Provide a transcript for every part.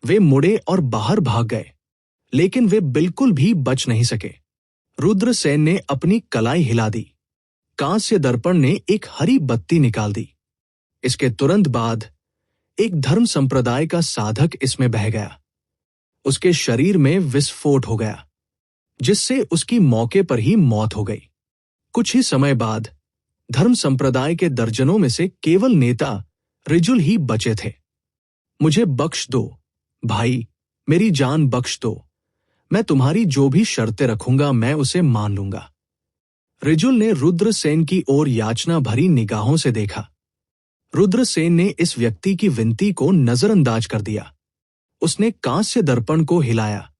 वे मुड़े और बाहर भाग गए, लेकिन वे बिल्कुल भी बच नहीं सके। रुद्रसेन ने अपनी कलाई हिला दी। कांस्य दर्पण ने एक हरी बत्ती निकाल दी। इसके तुरंत बाद एक धर्म संप्रदाय का साधक इसमें बह गया। उसके शरीर में विस्फोट हो गया, जिससे उसकी मौके पर ही मौत हो गई। कुछ ही समय बाद धर्म संप्रदाय के दर्जनों में से केवल नेता ऋजुल ही बचे थे। मुझे बख्श दो भाई, मेरी जान बख्श दो। मैं तुम्हारी जो भी शर्तें रखूंगा मैं उसे मान लूंगा। ऋजुल ने रुद्रसेन की ओर याचना भरी निगाहों से देखा। रुद्रसेन ने इस व्यक्ति की विनती को नजरअंदाज कर दिया। उसने कांस्य दर्पण को हिलाया।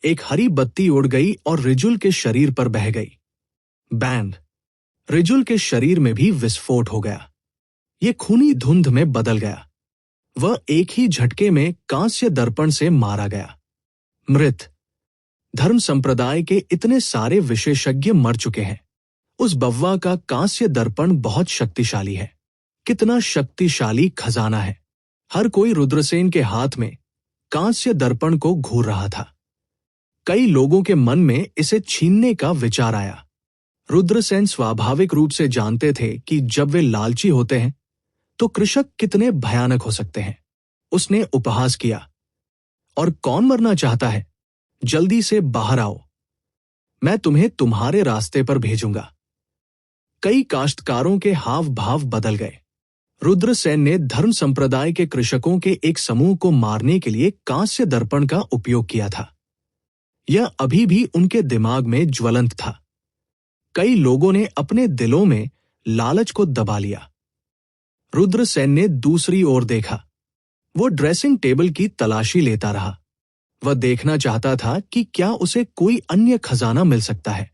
एक हरी बत्ती उड़ गई और ऋजुल के शरीर पर बह गई। बैंड! ऋजुल के शरीर में भी विस्फोट हो गया। ये खूनी धुंध में बदल गया। वह एक ही झटके में कांस्य दर्पण से मारा गया। मृत! धर्म संप्रदाय के इतने सारे विशेषज्ञ मर चुके हैं। उस बव्वा का कांस्य दर्पण बहुत शक्तिशाली है। कितना शक्तिशाली खजाना है। हर कोई रुद्रसेन के हाथ में कांस्य दर्पण को घूर रहा था। कई लोगों के मन में इसे छीनने का विचार आया। रुद्रसेन स्वाभाविक रूप से जानते थे कि जब वे लालची होते हैं तो कृषक कितने भयानक हो सकते हैं। उसने उपहास किया, और कौन मरना चाहता है? जल्दी से बाहर आओ, मैं तुम्हें तुम्हारे रास्ते पर भेजूंगा। कई काश्तकारों के हाव भाव बदल गए। रुद्रसेन ने धर्म संप्रदाय के कृषकों के एक समूह को मारने के लिए कांस्य दर्पण का उपयोग किया था। यह अभी भी उनके दिमाग में ज्वलंत था। कई लोगों ने अपने दिलों में लालच को दबा लिया। रुद्रसेन ने दूसरी ओर देखा। वो ड्रेसिंग टेबल की तलाशी लेता रहा। वह देखना चाहता था कि क्या उसे कोई अन्य खजाना मिल सकता है।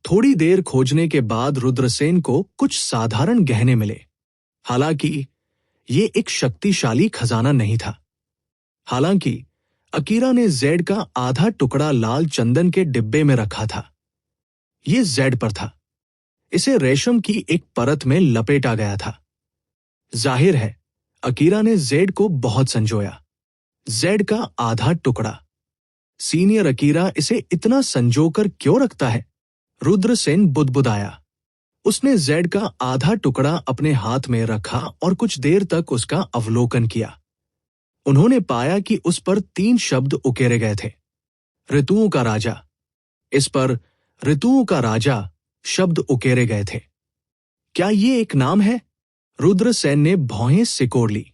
थोड़ी देर खोजने के बाद रुद्रसेन को कुछ साधारण गहने मिले। हालांकि ये एक शक्तिशाली खजाना नहीं था। हालांकि अकीरा ने जेड का आधा टुकड़ा लाल चंदन के डिब्बे में रखा था। ये जेड पर था। इसे रेशम की एक परत में लपेटा गया था। जाहिर है अकीरा ने जेड को बहुत संजोया। जेड का आधा टुकड़ा। सीनियर अकीरा इसे इतना संजोकर क्यों रखता है? रुद्रसेन बुदबुदाया। उसने जेड का आधा टुकड़ा अपने हाथ में रखा और कुछ देर तक उसका अवलोकन किया। उन्होंने पाया कि उस पर 3 शब्द उकेरे गए थे। ऋतुओं का राजा। इस पर ऋतुओं का राजा शब्द उकेरे गए थे। क्या ये एक नाम है? रुद्रसेन ने भौहें सिकोड़ ली।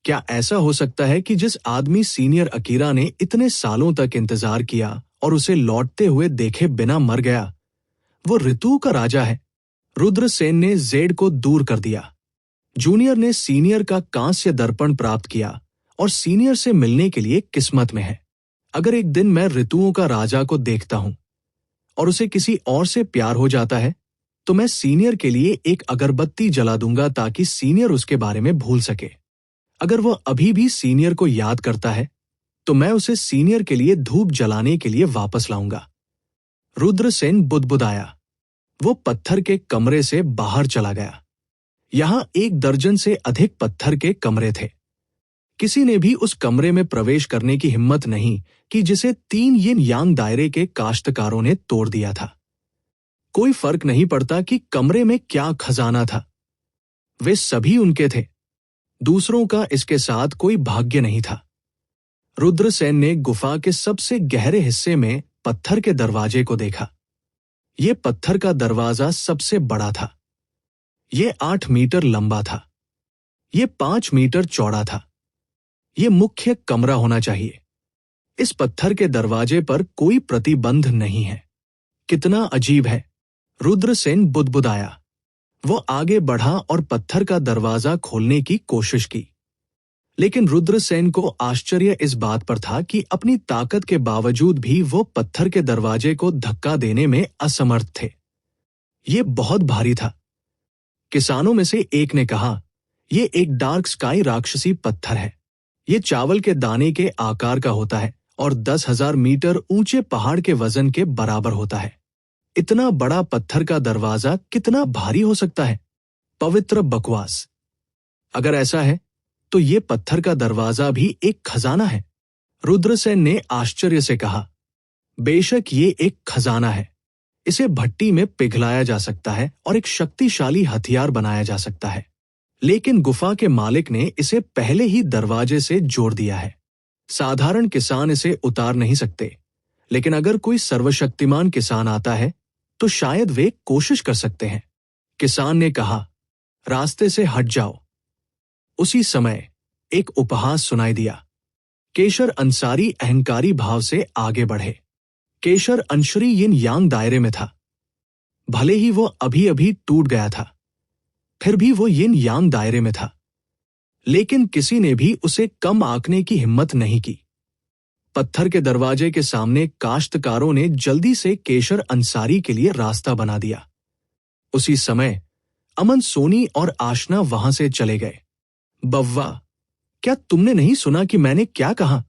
क्या ऐसा हो सकता है कि जिस आदमी सीनियर अकीरा ने इतने सालों तक इंतजार किया और उसे लौटते हुए देखे बिना मर गया, वो ऋतु का राजा है? रुद्रसेन ने जेड को दूर कर दिया। जूनियर ने सीनियर का कांस्य दर्पण प्राप्त किया और सीनियर से मिलने के लिए किस्मत में है। अगर एक दिन मैं ऋतुओं का राजा को देखता हूं और उसे किसी और से प्यार हो जाता है तो मैं सीनियर के लिए एक अगरबत्ती जला दूंगा ताकि सीनियर उसके बारे में भूल सके। अगर वह अभी भी सीनियर को याद करता है तो मैं उसे सीनियर के लिए धूप जलाने के लिए वापस लाऊंगा। रुद्रसेन बुदबुदाया। वो पत्थर के कमरे से बाहर चला गया। यहां 1 दर्जन से अधिक पत्थर के कमरे थे। किसी ने भी उस कमरे में प्रवेश करने की हिम्मत नहीं कि जिसे 3 यिन यांग दायरे के काश्तकारों ने तोड़ दिया था। कोई फर्क नहीं पड़ता कि कमरे में क्या खजाना था, वे सभी उनके थे। दूसरों का इसके साथ कोई भाग्य नहीं था। रुद्रसेन ने गुफा के सबसे गहरे हिस्से में पत्थर के दरवाजे को देखा। ये पत्थर का दरवाजा सबसे बड़ा था। ये 8 मीटर लंबा था। ये 5 मीटर चौड़ा था। ये मुख्य कमरा होना चाहिए। इस पत्थर के दरवाजे पर कोई प्रतिबंध नहीं है। कितना अजीब है, रुद्रसेन बुदबुदाया। वो आगे बढ़ा और पत्थर का दरवाजा खोलने की कोशिश की, लेकिन रुद्रसेन को आश्चर्य इस बात पर था कि अपनी ताकत के बावजूद भी वो पत्थर के दरवाजे को धक्का देने में असमर्थ थे। ये बहुत भारी था। किसानों में से एक ने कहा, ये एक डार्क स्काई राक्षसी पत्थर है। ये चावल के दाने के आकार का होता है और 10,000 मीटर ऊंचे पहाड़ के वजन के बराबर होता है। इतना बड़ा पत्थर का दरवाजा कितना भारी हो सकता है? पवित्र बकवास। अगर ऐसा है तो ये पत्थर का दरवाजा भी एक खजाना है। रुद्रसेन ने आश्चर्य से कहा, बेशक ये एक खजाना है। इसे भट्टी में पिघलाया जा सकता है और एक शक्तिशाली हथियार बनाया जा सकता है, लेकिन गुफा के मालिक ने इसे पहले ही दरवाजे से जोड़ दिया है। साधारण किसान इसे उतार नहीं सकते, लेकिन अगर कोई सर्वशक्तिमान किसान आता है तो शायद वे कोशिश कर सकते हैं। किसान ने कहा, रास्ते से हट जाओ। उसी समय एक उपहास सुनाई दिया। केशर अंसारी अहंकारी भाव से आगे बढ़े। केशर अंशरी यिन यांग दायरे में था। भले ही वो अभी अभी टूट गया था, फिर भी वो यिन यांग दायरे में था, लेकिन किसी ने भी उसे कम आंकने की हिम्मत नहीं की। पत्थर के दरवाजे के सामने काश्तकारों ने जल्दी से केशर अंसारी के लिए रास्ता बना दिया। उसी समय अमन सोनी और आशना वहां से चले गए। बव्वा, क्या तुमने नहीं सुना कि मैंने क्या कहा?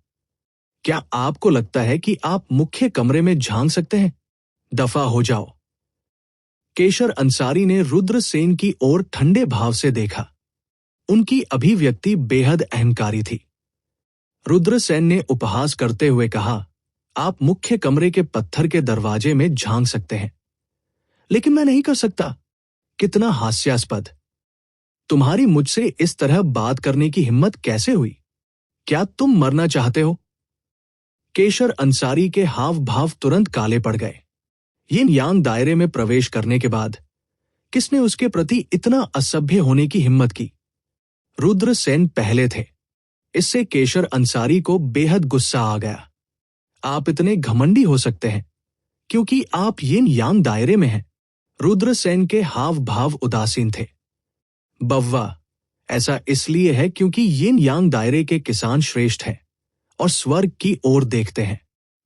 क्या आपको लगता है कि आप मुख्य कमरे में झांक सकते हैं? दफा हो जाओ। केशर अंसारी ने रुद्रसेन की ओर ठंडे भाव से देखा। उनकी अभिव्यक्ति बेहद अहंकारी थी। रुद्रसेन ने उपहास करते हुए कहा, आप मुख्य कमरे के पत्थर के दरवाजे में झांक सकते हैं, लेकिन मैं नहीं कर सकता। कितना हास्यास्पद! तुम्हारी मुझसे इस तरह बात करने की हिम्मत कैसे हुई? क्या तुम मरना चाहते हो? केशर अंसारी के हाव भाव तुरंत काले पड़ गए। यिन यांग दायरे में प्रवेश करने के बाद किसने उसके प्रति इतना असभ्य होने की हिम्मत की? रुद्रसेन पहले थे। इससे केशर अंसारी को बेहद गुस्सा आ गया। आप इतने घमंडी हो सकते हैं क्योंकि आप यिन यांग दायरे में हैं। रुद्रसेन के हाव भाव उदासीन थे। बव्वा, ऐसा इसलिए है क्योंकि यिन यांग दायरे के किसान श्रेष्ठ हैं और स्वर्ग की ओर देखते हैं।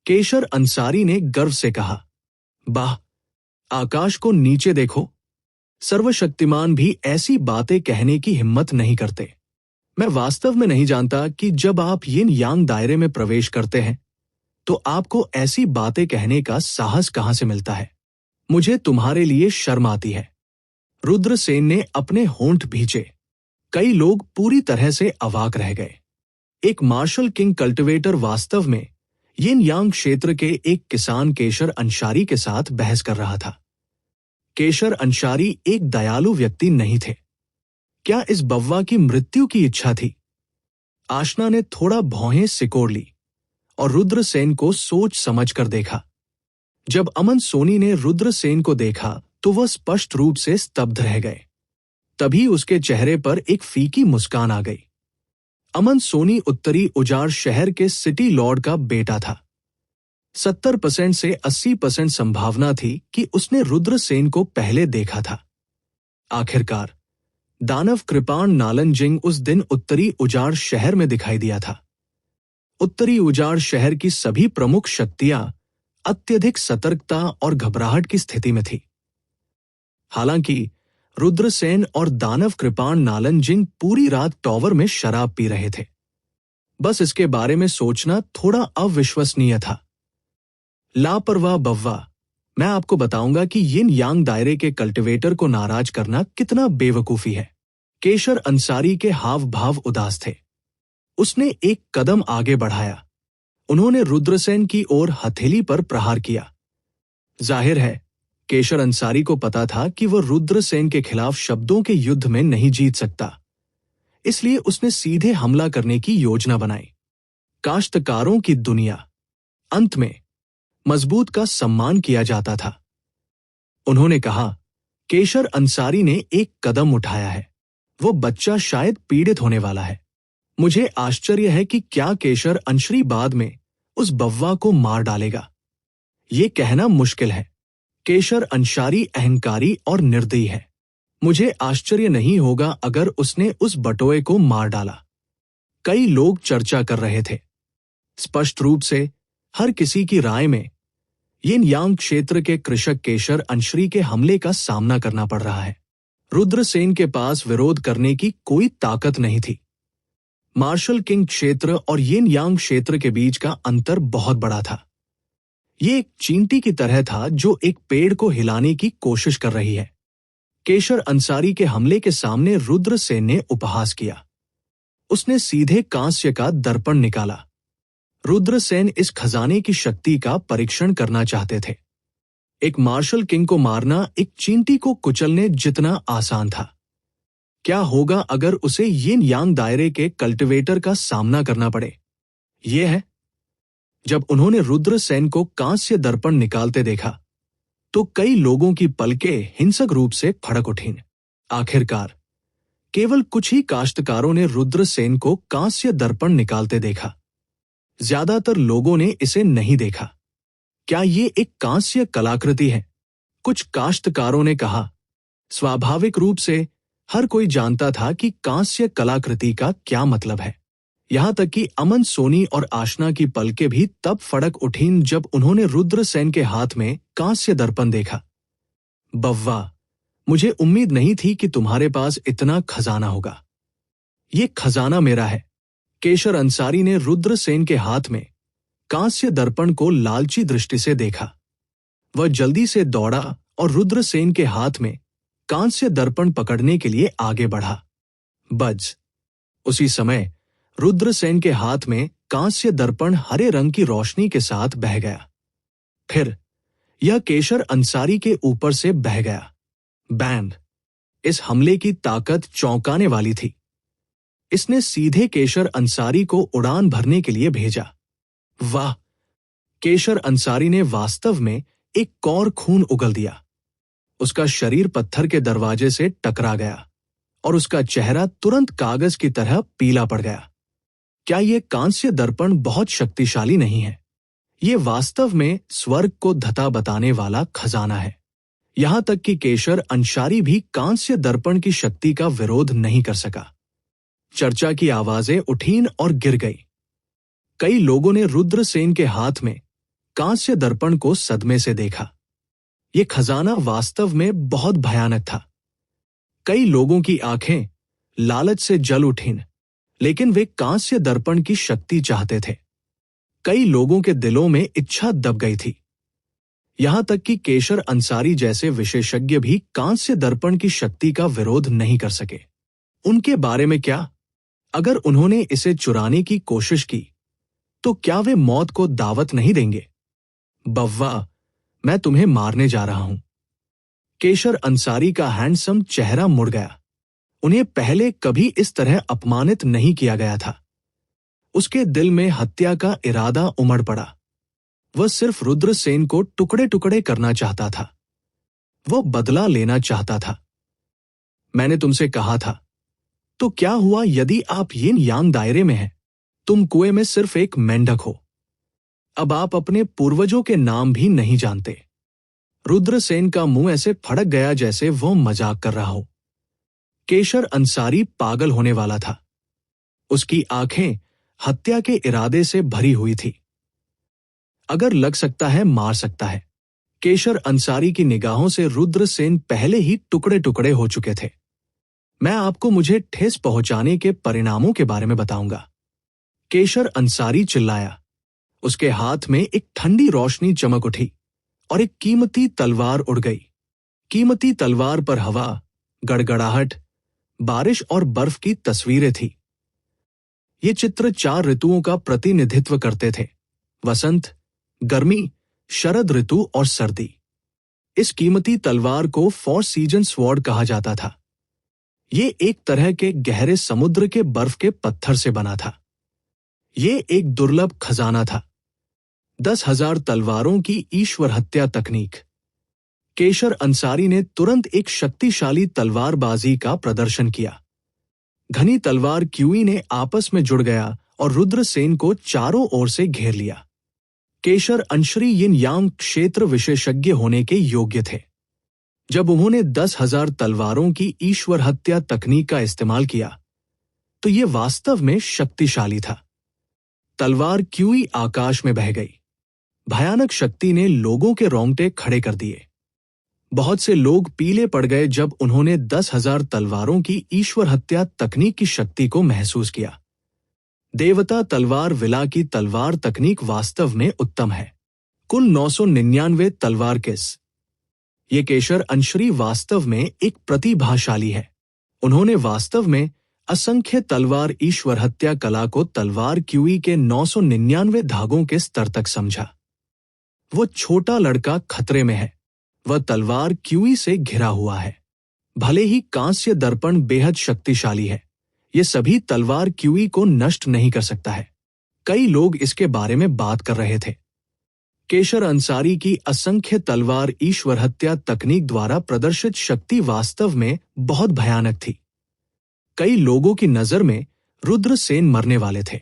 केशर अंसारी ने गर्व से कहा, वाह, आकाश को नीचे देखो। सर्वशक्तिमान भी ऐसी बातें कहने की हिम्मत नहीं करते। मैं वास्तव में नहीं जानता कि जब आप यिन यांग दायरे में प्रवेश करते हैं तो आपको ऐसी बातें कहने का साहस कहां से मिलता है। मुझे तुम्हारे लिए शर्म आती है। रुद्रसेन ने अपने होंठ भींचे। कई लोग पूरी तरह से अवाक रह गए। एक मार्शल किंग कल्टिवेटर वास्तव में यिन यांग क्षेत्र के एक किसान केशर अंसारी के साथ बहस कर रहा था। केशर अंसारी एक दयालु व्यक्ति नहीं थे। क्या इस बव्वा की मृत्यु की इच्छा थी? आशना ने थोड़ा भौहें सिकोड़ ली और रुद्रसेन को सोच समझ कर देखा। जब अमन सोनी ने रुद्रसेन को देखा तो वह स्पष्ट रूप से स्तब्ध रह गए। तभी उसके चेहरे पर एक फीकी मुस्कान आ गई। अमन सोनी उत्तरी उजाड़ शहर के सिटी लॉर्ड का बेटा था। 70% से 80% संभावना थी कि उसने रुद्रसेन को पहले देखा था। आखिरकार दानव कृपाण नालनजिंग उस दिन उत्तरी उजाड़ शहर में दिखाई दिया था। उत्तरी उजाड़ शहर की सभी प्रमुख शक्तियां अत्यधिक सतर्कता और घबराहट की स्थिति में थी। हालांकि रुद्रसेन और दानव कृपाण नालनजिंग पूरी रात टॉवर में शराब पी रहे थे। बस इसके बारे में सोचना थोड़ा अविश्वसनीय था। लापरवाह बव्वा, मैं आपको बताऊंगा कि यिन यांग दायरे के कल्टिवेटर को नाराज करना कितना बेवकूफी है। केशर अंसारी के हाव भाव उदास थे। उसने एक कदम आगे बढ़ाया। उन्होंने रुद्रसेन की ओर हथेली पर प्रहार किया। जाहिर है केशर अंसारी को पता था कि वह रुद्रसेन के खिलाफ शब्दों के युद्ध में नहीं जीत सकता, इसलिए उसने सीधे हमला करने की योजना बनाई। काश्तकारों की दुनिया। अंत में मजबूत का सम्मान किया जाता था। उन्होंने कहा, केशर अंसारी ने एक कदम उठाया है। वो बच्चा शायद पीड़ित होने वाला है। मुझे आश्चर्य है कि क्या केशर अंशरी बाद में उस बव्वा को मार डालेगा। ये कहना मुश्किल है। केशर अंसारी अहंकारी और निर्दयी है। मुझे आश्चर्य नहीं होगा अगर उसने उस बटोए को मार डाला। कई लोग चर्चा कर रहे थे। स्पष्ट रूप से हर किसी की राय में यिन यांग क्षेत्र के कृषक केशर अंशरी के हमले का सामना करना पड़ रहा है। रुद्रसेन के पास विरोध करने की कोई ताकत नहीं थी। मार्शल किंग क्षेत्र और यिन यांग क्षेत्र के बीच का अंतर बहुत बड़ा था। ये एक चींटी की तरह था जो एक पेड़ को हिलाने की कोशिश कर रही है। केशर अंसारी के हमले के सामने रुद्रसेन ने उपहास किया। उसने सीधे कांस्य का दर्पण निकाला। रुद्रसेन इस खजाने की शक्ति का परीक्षण करना चाहते थे। एक मार्शल किंग को मारना एक चींटी को कुचलने जितना आसान था। क्या होगा अगर उसे यिन यांग दायरे के कल्टीवेटर का सामना करना पड़े? यह है। जब उन्होंने रुद्रसेन को कांस्य दर्पण निकालते देखा तो कई लोगों की पलकें हिंसक रूप से फड़क उठीं। आखिरकार केवल कुछ ही काश्तकारों ने रुद्रसेन को कांस्य दर्पण निकालते देखा। ज्यादातर लोगों ने इसे नहीं देखा। क्या ये एक कांस्य कलाकृति है? कुछ काश्तकारों ने कहा। स्वाभाविक रूप से हर कोई जानता था कि कांस्य कलाकृति का क्या मतलब है। यहां तक कि अमन सोनी और आशना की पलकें भी तब फड़क उठीं जब उन्होंने रुद्रसेन के हाथ में कांस्य दर्पण देखा। बव्वा, मुझे उम्मीद नहीं थी कि तुम्हारे पास इतना खजाना होगा। ये खजाना मेरा है। केशर अंसारी ने रुद्रसेन के हाथ में कांस्य दर्पण को लालची दृष्टि से देखा। वह जल्दी से दौड़ा और रुद्रसेन के हाथ में कांस्य दर्पण पकड़ने के लिए आगे बढ़ा। बज। उसी समय रुद्रसेन के हाथ में कांस्य दर्पण हरे रंग की रोशनी के साथ बह गया। फिर यह केशर अंसारी के ऊपर से बह गया। बैंड। इस हमले की ताकत चौंकाने वाली थी। इसने सीधे केशर अंसारी को उड़ान भरने के लिए भेजा। वाह! केशर अंसारी ने वास्तव में एक कौर खून उगल दिया। उसका शरीर पत्थर के दरवाजे से टकरा गया और उसका चेहरा तुरंत कागज की तरह पीला पड़ गया। क्या यह कांस्य दर्पण बहुत शक्तिशाली नहीं है? यह वास्तव में स्वर्ग को धता बताने वाला खजाना है। यहां तक कि केशर अंसारी भी कांस्य दर्पण की शक्ति का विरोध नहीं कर सका। चर्चा की आवाजें उठीं और गिर गई। कई लोगों ने रुद्रसेन के हाथ में कांस्य दर्पण को सदमे से देखा। यह खजाना वास्तव में बहुत भयानक था। कई लोगों की आंखें लालच से जल उठीं, लेकिन वे कांस्य दर्पण की शक्ति चाहते थे। कई लोगों के दिलों में इच्छा दब गई थी। यहां तक कि केशर अंसारी जैसे विशेषज्ञ भी कांस्य दर्पण की शक्ति का विरोध नहीं कर सके। उनके बारे में क्या? अगर उन्होंने इसे चुराने की कोशिश की तो क्या वे मौत को दावत नहीं देंगे? बव्वा, मैं तुम्हें मारने जा रहा हूं। केशर अंसारी का हैंडसम चेहरा मुड़ गया। उन्हें पहले कभी इस तरह अपमानित नहीं किया गया था। उसके दिल में हत्या का इरादा उमड़ पड़ा। वह सिर्फ रुद्रसेन को टुकड़े टुकड़े करना चाहता था। वह बदला लेना चाहता था। मैंने तुमसे कहा था, तो क्या हुआ यदि आप यिन यांग दायरे में हैं? तुम कुएं में सिर्फ एक मेंढक हो। अब आप अपने पूर्वजों के नाम भी नहीं जानते। रुद्रसेन का मुंह ऐसे फड़क गया जैसे वह मजाक कर रहा हो। केशर अंसारी पागल होने वाला था। उसकी आंखें हत्या के इरादे से भरी हुई थी। अगर लग सकता है मार सकता है। केशर अंसारी की निगाहों से रुद्रसेन पहले ही टुकड़े टुकड़े हो चुके थे। मैं आपको मुझे ठेस पहुंचाने के परिणामों के बारे में बताऊंगा। केशर अंसारी चिल्लाया। उसके हाथ में एक ठंडी रोशनी चमक उठी और एक कीमती तलवार उड़ गई। कीमती तलवार पर हवा, गड़गड़ाहट, बारिश और बर्फ की तस्वीरें थी। ये चित्र 4 ऋतुओं का प्रतिनिधित्व करते थे: वसंत, गर्मी, शरद ऋतु और सर्दी। इस कीमती तलवार को 4 सीजन स्वॉर्ड कहा जाता था। ये एक तरह के गहरे समुद्र के बर्फ के पत्थर से बना था। ये एक दुर्लभ खजाना था। 10,000 तलवारों की ईश्वर हत्या तकनीक। केशर अंसारी ने तुरंत एक शक्तिशाली तलवारबाजी का प्रदर्शन किया। घनी तलवार क्यूई ने आपस में जुड़ गया और रुद्रसेन को चारों ओर से घेर लिया। केशर अंसारी यिन यांग क्षेत्र विशेषज्ञ होने के योग्य थे। जब उन्होंने 10,000 तलवारों की ईश्वर हत्या तकनीक का इस्तेमाल किया तो यह वास्तव में शक्तिशाली था। तलवार क्यूई आकाश में बह गई। भयानक शक्ति ने लोगों के रोंगटे खड़े कर दिए। बहुत से लोग पीले पड़ गए जब उन्होंने 10,000 तलवारों की ईश्वर हत्या तकनीक की शक्ति को महसूस किया। देवता तलवार विला की तलवार तकनीक वास्तव में उत्तम है। कुल 999 तलवार किस। ये केशर अंसारी वास्तव में एक प्रतिभाशाली है। उन्होंने वास्तव में असंख्य तलवार ईश्वर हत्या कला को तलवार क्यूई के 999 धागों के स्तर तक समझा। वो छोटा लड़का खतरे में है। वह तलवार क्यूई से घिरा हुआ है। भले ही कांस्य दर्पण बेहद शक्तिशाली है, ये सभी तलवार क्यूई को नष्ट नहीं कर सकता है। कई लोग इसके बारे में बात कर रहे थे। केशर अंसारी की असंख्य तलवार ईश्वर हत्या तकनीक द्वारा प्रदर्शित शक्ति वास्तव में बहुत भयानक थी। कई लोगों की नजर में रुद्रसेन मरने वाले थे।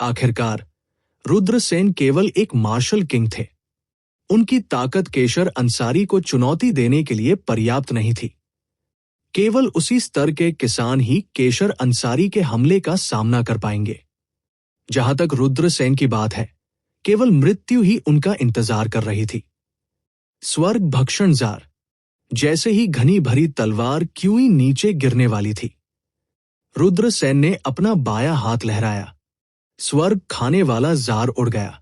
आखिरकार रुद्रसेन केवल एक मार्शल किंग थे। उनकी ताकत केशर अंसारी को चुनौती देने के लिए पर्याप्त नहीं थी। केवल उसी स्तर के किसान ही केशर अंसारी के हमले का सामना कर पाएंगे। जहां तक रुद्रसेन की बात है, केवल मृत्यु ही उनका इंतजार कर रही थी। स्वर्ग भक्षण जार। जैसे ही घनी भरी तलवार क्यूई नीचे गिरने वाली थी, रुद्रसेन ने अपना बायां हाथ लहराया। स्वर्ग खाने वाला जार उड़ गया।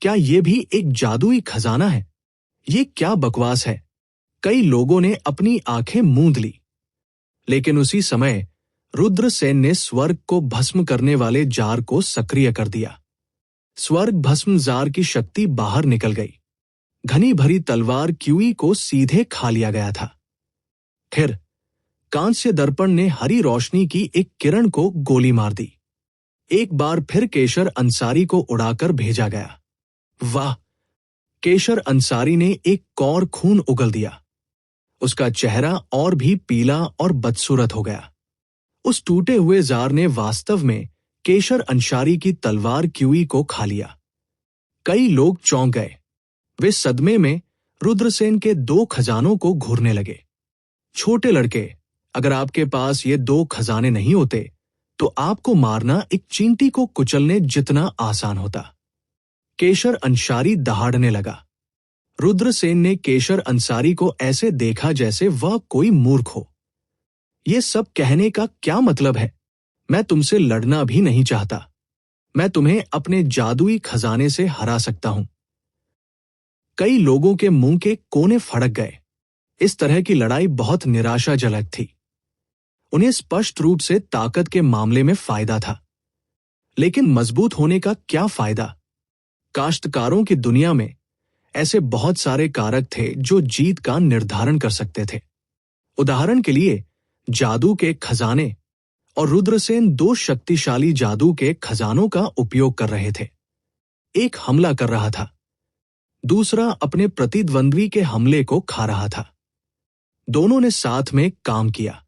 क्या यह भी एक जादुई खजाना है? ये क्या बकवास है? कई लोगों ने अपनी आंखें मूंद ली। लेकिन उसी समय रुद्रसेन ने स्वर्ग को भस्म करने वाले जार को सक्रिय कर दिया। स्वर्ग भस्म जार की शक्ति बाहर निकल गई। घनी भरी तलवार क्यूई को सीधे खा लिया गया था। फिर कांस्य दर्पण ने हरी रोशनी की एक किरण को गोली मार दी। एक बार फिर केशर अंसारी को उड़ाकर भेजा गया। वाह! केशर अंसारी ने एक कौर खून उगल दिया। उसका चेहरा और भी पीला और बदसूरत हो गया। उस टूटे हुए जार ने वास्तव में केशर अंसारी की तलवार क्यूई को खा लिया। कई लोग चौंक गए। वे सदमे में रुद्रसेन के 2 खजानों को घूरने लगे। छोटे लड़के, अगर आपके पास ये 2 खजाने नहीं होते तो आपको मारना एक चींटी को कुचलने जितना आसान होता। केशर अंसारी दहाड़ने लगा। रुद्रसेन ने केशर अंसारी को ऐसे देखा जैसे वह कोई मूर्ख हो। ये सब कहने का क्या मतलब है? मैं तुमसे लड़ना भी नहीं चाहता। मैं तुम्हें अपने जादुई खजाने से हरा सकता हूं। कई लोगों के मुंह के कोने फड़क गए। इस तरह की लड़ाई बहुत निराशाजनक थी। उन्हें स्पष्ट रूप से ताकत के मामले में फायदा था, लेकिन मजबूत होने का क्या फायदा? काश्तकारों की दुनिया में ऐसे बहुत सारे कारक थे जो जीत का निर्धारण कर सकते थे। उदाहरण के लिए जादू के खजाने, और रुद्रसेन 2 शक्तिशाली जादू के खजानों का उपयोग कर रहे थे। एक हमला कर रहा था, दूसरा अपने प्रतिद्वंद्वी के हमले को खा रहा था। दोनों ने साथ में काम किया।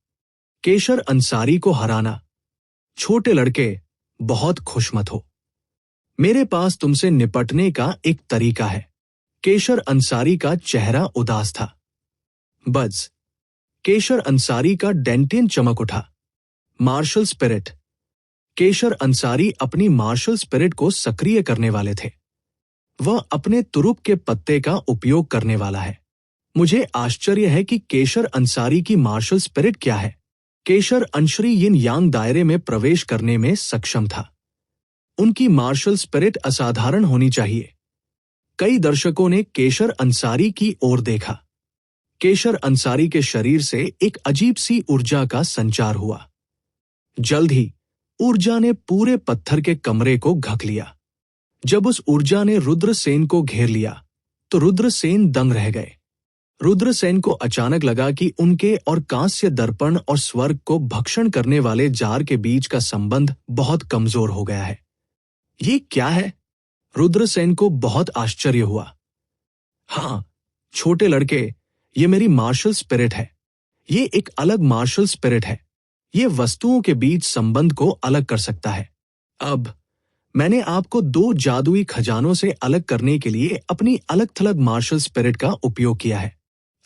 केशर अंसारी को हराना। छोटे लड़के, बहुत खुशमत हो। मेरे पास तुमसे निपटने का एक तरीका है। केशर अंसारी का चेहरा उदास था। बस केशर अंसारी का डेंटिन चमक उठा। Martial spirit. केशर अंसारी अपनी मार्शल स्पिरिट को सक्रिय करने वाले थे। वह अपने तुरुप के पत्ते का उपयोग करने वाला है। मुझे आश्चर्य है कि केशर अंसारी की मार्शल स्पिरिट क्या है। केशर अंशरी यिन यांग दायरे में प्रवेश करने में सक्षम था। उनकी मार्शल स्पिरिट असाधारण होनी चाहिए। कई दर्शकों ने केशर अंसारी की ओर देखा। केशर अंसारी के शरीर से एक अजीब सी ऊर्जा का संचार हुआ। जल्द ही ऊर्जा ने पूरे पत्थर के कमरे को ढक लिया। जब उस ऊर्जा ने रुद्रसेन को घेर लिया तो रुद्रसेन दंग रह गए। रुद्रसेन को अचानक लगा कि उनके और कांस्य दर्पण और स्वर्ग को भक्षण करने वाले जार के बीच का संबंध बहुत कमजोर हो गया है। ये क्या है? रुद्रसेन को बहुत आश्चर्य हुआ। हाँ, छोटे लड़के, ये मेरी मार्शल स्पिरिट है। ये एक अलग मार्शल स्पिरिट है। ये वस्तुओं के बीच संबंध को अलग कर सकता है। अब मैंने आपको 2 जादुई खजानों से अलग करने के लिए अपनी अलग थलग मार्शल स्पिरिट का उपयोग किया है।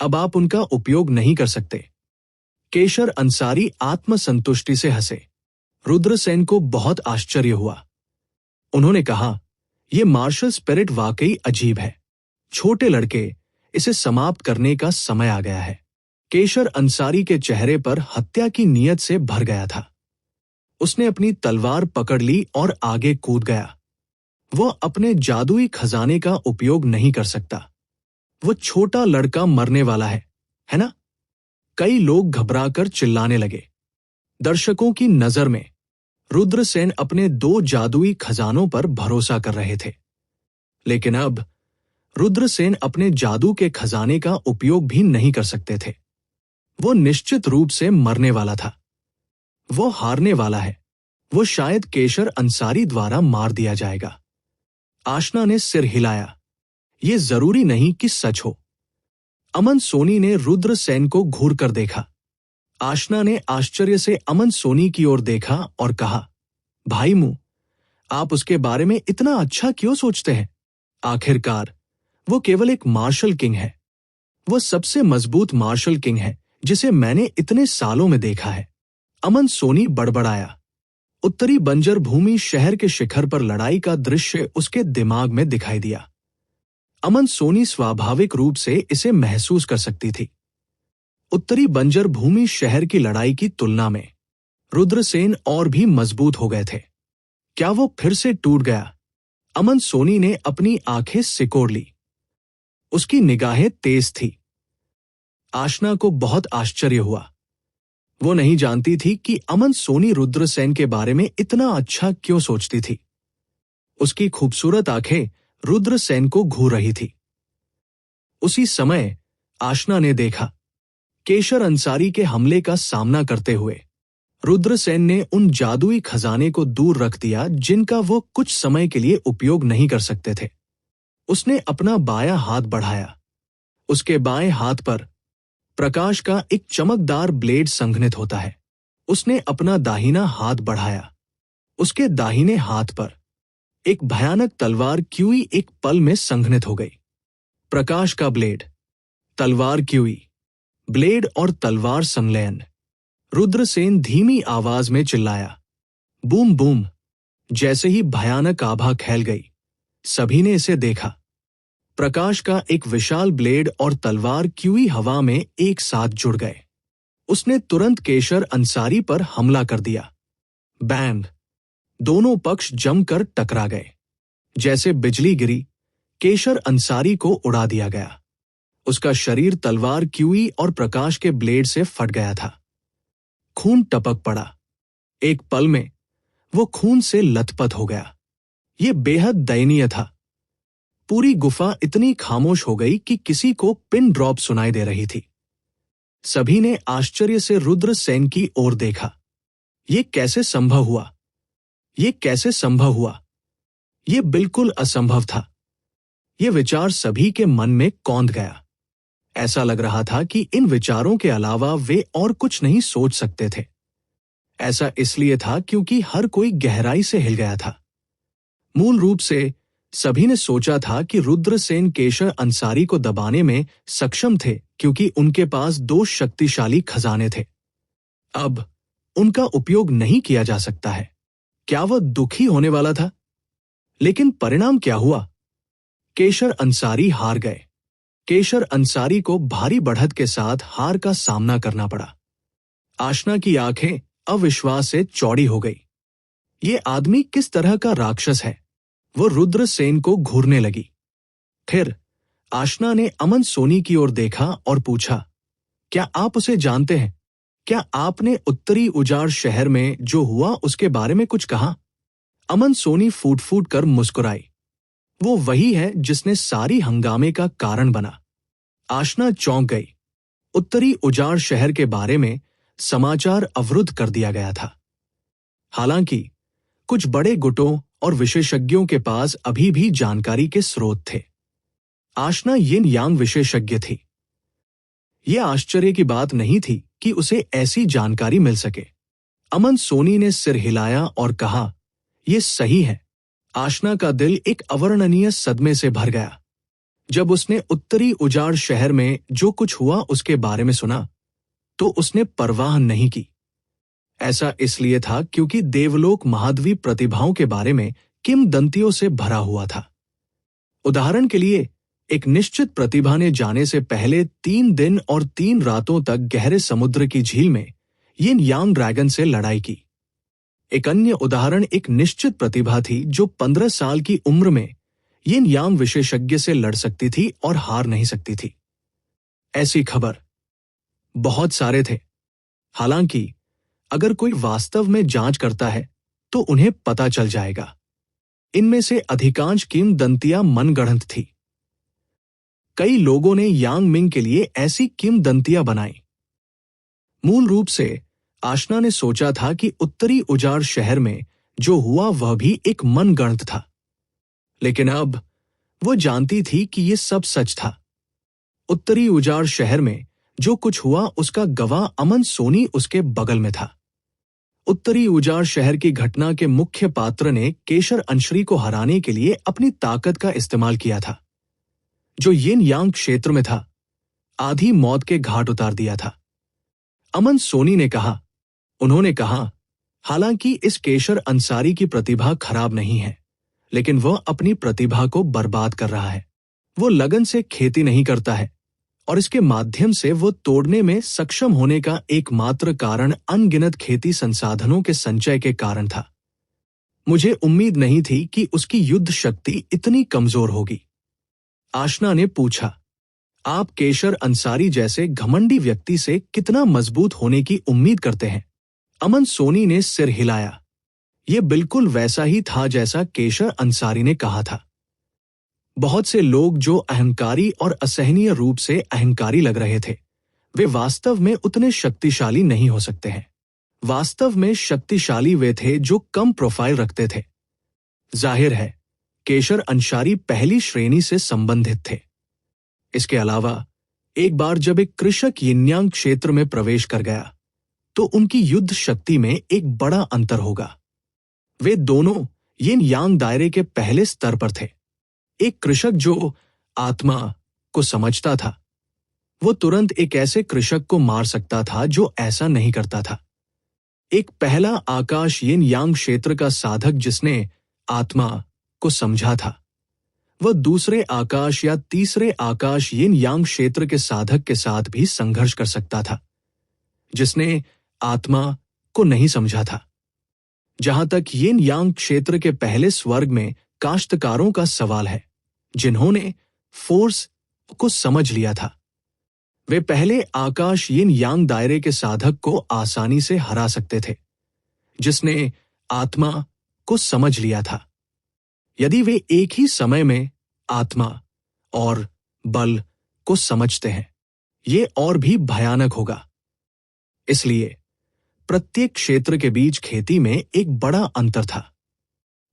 अब आप उनका उपयोग नहीं कर सकते। केशर अंसारी आत्मसंतुष्टि से हंसे। रुद्रसेन को बहुत आश्चर्य हुआ। उन्होंने कहा, यह मार्शल स्पिरिट वाकई अजीब है। छोटे लड़के, इसे समाप्त करने का समय आ गया है। केशर अंसारी के चेहरे पर हत्या की नीयत से भर गया था। उसने अपनी तलवार पकड़ ली और आगे कूद गया। वह अपने जादुई खजाने का उपयोग नहीं कर सकता। वो छोटा लड़का मरने वाला है ना? कई लोग घबराकर चिल्लाने लगे। दर्शकों की नजर में रुद्रसेन अपने 2 जादुई खजानों पर भरोसा कर रहे थे, लेकिन अब रुद्रसेन अपने जादू के खजाने का उपयोग भी नहीं कर सकते थे। वो निश्चित रूप से मरने वाला था। वो हारने वाला है। वो शायद केशर अंसारी द्वारा मार दिया जाएगा। आशना ने सिर हिलाया। ये जरूरी नहीं कि सच हो। अमन सोनी ने रुद्रसेन को घूर कर देखा। आशना ने आश्चर्य से अमन सोनी की ओर देखा और कहा, भाई मुंह, आप उसके बारे में इतना अच्छा क्यों सोचते हैं? आखिरकार वो केवल एक मार्शल किंग है। वो सबसे मजबूत मार्शल किंग है जिसे मैंने इतने सालों में देखा है। अमन सोनी बड़बड़ाया। उत्तरी बंजर भूमि शहर के शिखर पर लड़ाई का दृश्य उसके दिमाग में दिखाई दिया। अमन सोनी स्वाभाविक रूप से इसे महसूस कर सकती थी। उत्तरी बंजर भूमि शहर की लड़ाई की तुलना में रुद्रसेन और भी मजबूत हो गए थे। क्या वो फिर से टूट गया? अमन सोनी ने अपनी आंखें सिकोड़ ली। उसकी निगाहें तेज थी। आशना को बहुत आश्चर्य हुआ। वो नहीं जानती थी कि अमन सोनी रुद्रसेन के बारे में इतना अच्छा क्यों सोचती थी। उसकी खूबसूरत आंखें रुद्रसेन को घूर रही थी। उसी समय आशना ने देखा, केशर अंसारी के हमले का सामना करते हुए रुद्रसेन ने उन जादुई खजाने को दूर रख दिया जिनका वो कुछ समय के लिए उपयोग नहीं कर सकते थे। उसने अपना बायां हाथ बढ़ाया। उसके बाएं हाथ पर प्रकाश का एक चमकदार ब्लेड संघनित होता है। उसने अपना दाहिना हाथ बढ़ाया। उसके दाहिने हाथ पर एक भयानक तलवार क्यूई एक पल में संघनित हो गई। प्रकाश का ब्लेड, तलवार क्यूई, ब्लेड और तलवार संलयन। रुद्रसेन धीमी आवाज में चिल्लाया, बूम बूम। जैसे ही भयानक आभा फैल गई, सभी ने इसे देखा। प्रकाश का एक विशाल ब्लेड और तलवार क्यूई हवा में एक साथ जुड़ गए। उसने तुरंत केशर अंसारी पर हमला कर दिया। बैंग! दोनों पक्ष जमकर टकरा गए। जैसे बिजली गिरी, केशर अंसारी को उड़ा दिया गया। उसका शरीर तलवार क्यूई और प्रकाश के ब्लेड से फट गया था। खून टपक पड़ा। एक पल में वो खून से लथपथ हो गया। ये बेहद दयनीय था। पूरी गुफा इतनी खामोश हो गई कि किसी को पिन ड्रॉप सुनाई दे रही थी। सभी ने आश्चर्य से रुद्रसेन की ओर देखा। ये कैसे संभव हुआ? ये कैसे संभव हुआ? ये बिल्कुल असंभव था। ये विचार सभी के मन में कौंध गया। ऐसा लग रहा था कि इन विचारों के अलावा वे और कुछ नहीं सोच सकते थे। ऐसा इसलिए था क्योंकि हर कोई गहराई से हिल गया था। मूल रूप से सभी ने सोचा था कि रुद्रसेन केशर अंसारी को दबाने में सक्षम थे क्योंकि उनके पास 2 शक्तिशाली खजाने थे। अब उनका उपयोग नहीं किया जा सकता है। क्या वह दुखी होने वाला था? लेकिन परिणाम क्या हुआ? केशर अंसारी हार गए। केशर अंसारी को भारी बढ़त के साथ हार का सामना करना पड़ा। आशना की आंखें अविश्वास से चौड़ी हो गई। ये आदमी किस तरह का राक्षस है? वो रुद्रसेन को घूरने लगी। फिर आशना ने अमन सोनी की ओर देखा और पूछा, क्या आप उसे जानते हैं? क्या आपने उत्तरी उजाड़ शहर में जो हुआ उसके बारे में कुछ कहा? अमन सोनी फूट फूट कर मुस्कुराई। वो वही है जिसने सारी हंगामे का कारण बना। आशना चौंक गई। उत्तरी उजाड़ शहर के बारे में समाचार अवरुद्ध कर दिया गया था। हालांकि कुछ बड़े गुटों और विशेषज्ञों के पास अभी भी जानकारी के स्रोत थे। आशना यिन यांग विशेषज्ञ थी। यह आश्चर्य की बात नहीं थी कि उसे ऐसी जानकारी मिल सके। अमन सोनी ने सिर हिलाया और कहा, यह सही है। आशना का दिल एक अवर्णनीय सदमे से भर गया। जब उसने उत्तरी उजाड़ शहर में जो कुछ हुआ उसके बारे में सुना, तो उसने परवाह नहीं की। ऐसा इसलिए था क्योंकि देवलोक महाद्वीप प्रतिभाओं के बारे में किंवदंतियों से भरा हुआ था। उदाहरण के लिए, एक निश्चित प्रतिभा ने जाने से पहले 3 दिन और 3 रातों तक गहरे समुद्र की झील में यिन यांग ड्रैगन से लड़ाई की। एक अन्य उदाहरण एक निश्चित प्रतिभा थी जो 15 साल की उम्र में यिन यांग विशेषज्ञ से लड़ सकती थी और हार नहीं सकती थी। ऐसी खबर बहुत सारे थे। हालांकि अगर कोई वास्तव में जांच करता है तो उन्हें पता चल जाएगा। इनमें से अधिकांश किंवदंतियां मनगढ़ंत थी। कई लोगों ने यांग मिंग के लिए ऐसी किंवदंतियां बनाई। मूल रूप से आशना ने सोचा था कि उत्तरी उजाड़ शहर में जो हुआ वह भी एक मनगढ़ंत था, लेकिन अब वो जानती थी कि ये सब सच था। उत्तरी उजाड़ शहर में जो कुछ हुआ उसका गवाह अमन सोनी उसके बगल में था। उत्तरी उजाड़ शहर की घटना के मुख्य पात्र ने केशर अंशरी को हराने के लिए अपनी ताकत का इस्तेमाल किया था, जो यिन यांग क्षेत्र में था, आधी मौत के घाट उतार दिया था। अमन सोनी ने कहा, उन्होंने कहा, हालांकि इस केशर अंसारी की प्रतिभा खराब नहीं है, लेकिन वह अपनी प्रतिभा को बर्बाद कर रहा है। वो लगन से खेती नहीं करता है और इसके माध्यम से वो तोड़ने में सक्षम होने का एकमात्र कारण अनगिनत खेती संसाधनों के संचय के कारण था। मुझे उम्मीद नहीं थी कि उसकी युद्ध शक्ति इतनी कमजोर होगी। आशना ने पूछा, आप केशर अंसारी जैसे घमंडी व्यक्ति से कितना मजबूत होने की उम्मीद करते हैं? अमन सोनी ने सिर हिलाया। यह बिल्कुल वैसा ही था जैसा केशर अंसारी ने कहा था। बहुत से लोग जो अहंकारी और असहनीय रूप से अहंकारी लग रहे थे, वे वास्तव में उतने शक्तिशाली नहीं हो सकते हैं। वास्तव में शक्तिशाली वे थे जो कम प्रोफाइल रखते थे। जाहिर है, केशर अंसारी पहली श्रेणी से संबंधित थे। इसके अलावा एक बार जब एक कृषक यिनयांग क्षेत्र में प्रवेश कर गया तो उनकी युद्ध शक्ति में एक बड़ा अंतर होगा। वे दोनों यिन यांग दायरे के पहले स्तर पर थे। एक कृषक जो आत्मा को समझता था, वो तुरंत एक ऐसे कृषक को मार सकता था जो ऐसा नहीं करता था। एक पहला आकाश यिन यांग क्षेत्र का साधक जिसने आत्मा को समझा था, वह दूसरे आकाश या तीसरे आकाश यिन यांग क्षेत्र के साधक के साथ भी संघर्ष कर सकता था, जिसने आत्मा को नहीं समझा था। जहां तक यिन यांग क्षेत्र के पहले स्वर्ग में काश्तकारों का सवाल है, जिन्होंने फोर्स को समझ लिया था, वे पहले आकाश यिन यांग दायरे के साधक को आसानी से हरा सकते थे, जिसने आत्मा को समझ लिया था। यदि वे एक ही समय में आत्मा और बल को समझते हैं, ये और भी भयानक होगा। इसलिए प्रत्येक क्षेत्र के बीच खेती में एक बड़ा अंतर था।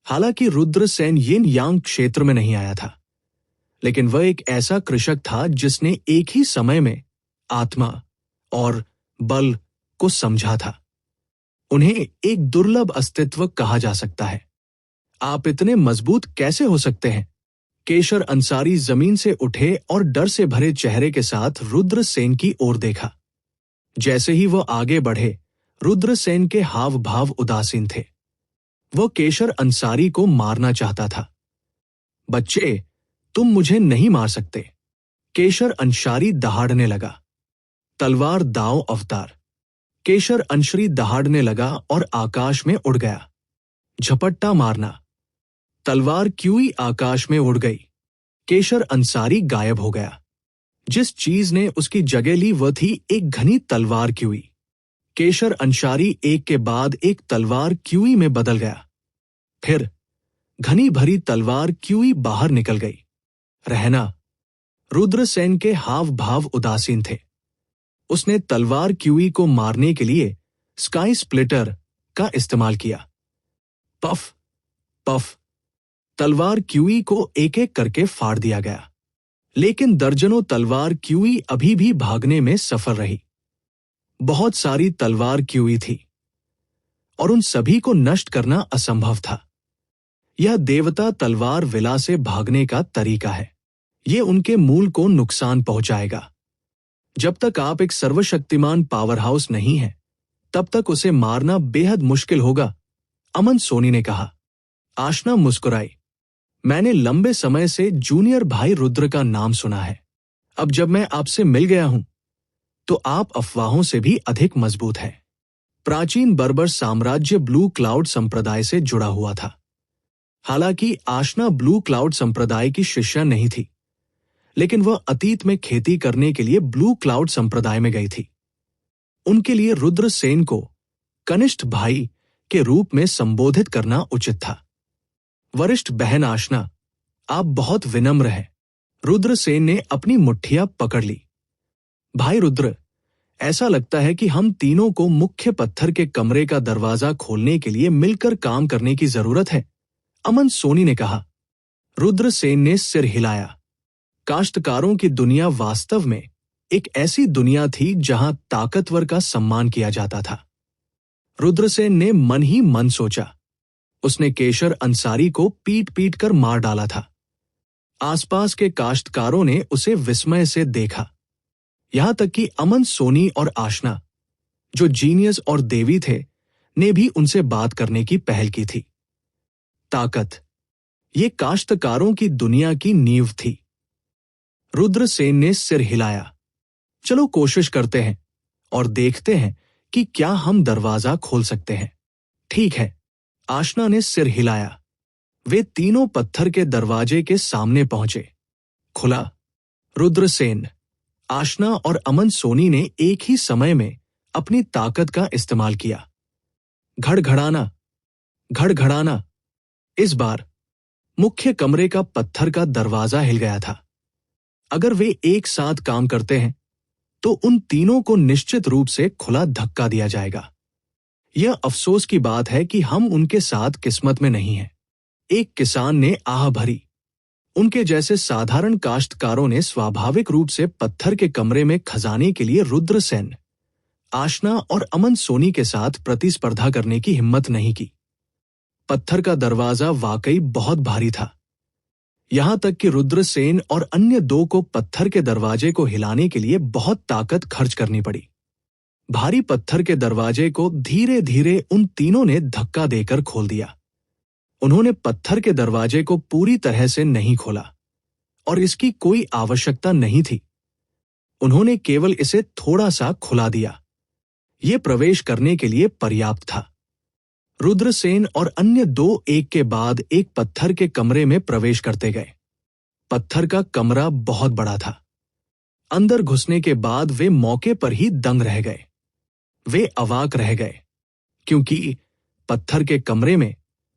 हालांकि रुद्रसेन यिन यांग क्षेत्र में नहीं आया था, लेकिन वह एक ऐसा कृषक था जिसने एक ही समय में आत्मा और बल को समझा था। उन्हें एक दुर्लभ अस्तित्व कहा जा सकता है। आप इतने मजबूत कैसे हो सकते हैं? केशर अंसारी जमीन से उठे और डर से भरे चेहरे के साथ रुद्रसेन की ओर देखा। जैसे ही वह आगे बढ़े, रुद्रसेन के हाव भाव उदासीन थे। वह केशर अंसारी को मारना चाहता था। बच्चे, तुम मुझे नहीं मार सकते। केशर अंसारी दहाड़ने लगा। तलवार दाव अवतार। केशर अंसारी दहाड़ने लगा और आकाश में उड़ गया। झपट्टा मारना। तलवार क्यूई आकाश में उड़ गई। केशर अंसारी गायब हो गया। जिस चीज ने उसकी जगह ली वह थी एक घनी तलवार क्यूई। केशर अंसारी एक के बाद एक तलवार क्यूई में बदल गया। फिर घनी भरी तलवार क्यूई बाहर निकल गई। रहना। रुद्रसेन के हाव भाव उदासीन थे। उसने तलवार क्यूई को मारने के लिए स्काई स्प्लिटर का इस्तेमाल किया। Puff puff. तलवार क्यूई को एक एक करके फाड़ दिया गया, लेकिन दर्जनों तलवार क्यूई अभी भी भागने में सफल रही। बहुत सारी तलवार क्यूई थी और उन सभी को नष्ट करना असंभव था। यह देवता तलवार विला से भागने का तरीका है। यह उनके मूल को नुकसान पहुंचाएगा। जब तक आप एक सर्वशक्तिमान पावर हाउस नहीं हैं, तब तक उसे मारना बेहद मुश्किल होगा, अमन सोनी ने कहा। आशना मुस्कुराई। मैंने लंबे समय से जूनियर भाई रुद्र का नाम सुना है। अब जब मैं आपसे मिल गया हूं, तो आप अफवाहों से भी अधिक मजबूत हैं। प्राचीन बर्बर साम्राज्य ब्लू क्लाउड संप्रदाय से जुड़ा हुआ था। हालांकि आशना ब्लू क्लाउड संप्रदाय की शिष्या नहीं थी, लेकिन वह अतीत में खेती करने के लिए ब्लू क्लाउड संप्रदाय में गई थी। उनके लिए रुद्रसेन को कनिष्ठ भाई के रूप में संबोधित करना उचित था। वरिष्ठ बहन आशना, आप बहुत विनम्र हैं। रुद्रसेन ने अपनी मुट्ठियां पकड़ ली। भाई रुद्र, ऐसा लगता है कि हम तीनों को मुख्य पत्थर के कमरे का दरवाजा खोलने के लिए मिलकर काम करने की जरूरत है, अमन सोनी ने कहा। रुद्रसेन ने सिर हिलाया। काश्तकारों की दुनिया वास्तव में एक ऐसी दुनिया थी जहां ताकतवर का सम्मान किया जाता था। रुद्रसेन ने मन ही मन सोचा। उसने केशर अंसारी को पीट पीट कर मार डाला था। आसपास के काश्तकारों ने उसे विस्मय से देखा। यहां तक कि अमन सोनी और आशना, जो जीनियस और देवी थे, ने भी उनसे बात करने की पहल की थी। ताकत, ये काश्तकारों की दुनिया की नींव थी। रुद्रसेन ने सिर हिलाया। चलो कोशिश करते हैं और देखते हैं कि क्या हम दरवाजा खोल सकते हैं। ठीक है, आशना ने सिर हिलाया। वे तीनों पत्थर के दरवाजे के सामने पहुंचे। खुला। रुद्रसेन, आशना और अमन सोनी ने एक ही समय में अपनी ताकत का इस्तेमाल किया। घड़घड़ाना, घड़घड़ाना। इस बार मुख्य कमरे का पत्थर का दरवाजा हिल गया था। अगर वे एक साथ काम करते हैं तो उन तीनों को निश्चित रूप से खुला धक्का दिया जाएगा। यह अफसोस की बात है कि हम उनके साथ किस्मत में नहीं हैं। एक किसान ने आह भरी। उनके जैसे साधारण काश्तकारों ने स्वाभाविक रूप से पत्थर के कमरे में खजाने के लिए रुद्रसेन, आशना और अमन सोनी के साथ प्रतिस्पर्धा करने की हिम्मत नहीं की। पत्थर का दरवाजा वाकई बहुत भारी था। यहां तक कि रुद्रसेन और अन्य दो को पत्थर के दरवाजे को हिलाने के लिए बहुत ताकत खर्च करनी पड़ी। भारी पत्थर के दरवाजे को धीरे धीरे उन तीनों ने धक्का देकर खोल दिया। उन्होंने पत्थर के दरवाजे को पूरी तरह से नहीं खोला और इसकी कोई आवश्यकता नहीं थी। उन्होंने केवल इसे थोड़ा सा खुला दिया। ये प्रवेश करने के लिए पर्याप्त था। रुद्रसेन और अन्य दो एक के बाद एक पत्थर के कमरे में प्रवेश करते गए। पत्थर का कमरा बहुत बड़ा था। अंदर घुसने के बाद वे मौके पर ही दंग रह गए। वे अवाक रह गए क्योंकि पत्थर के कमरे में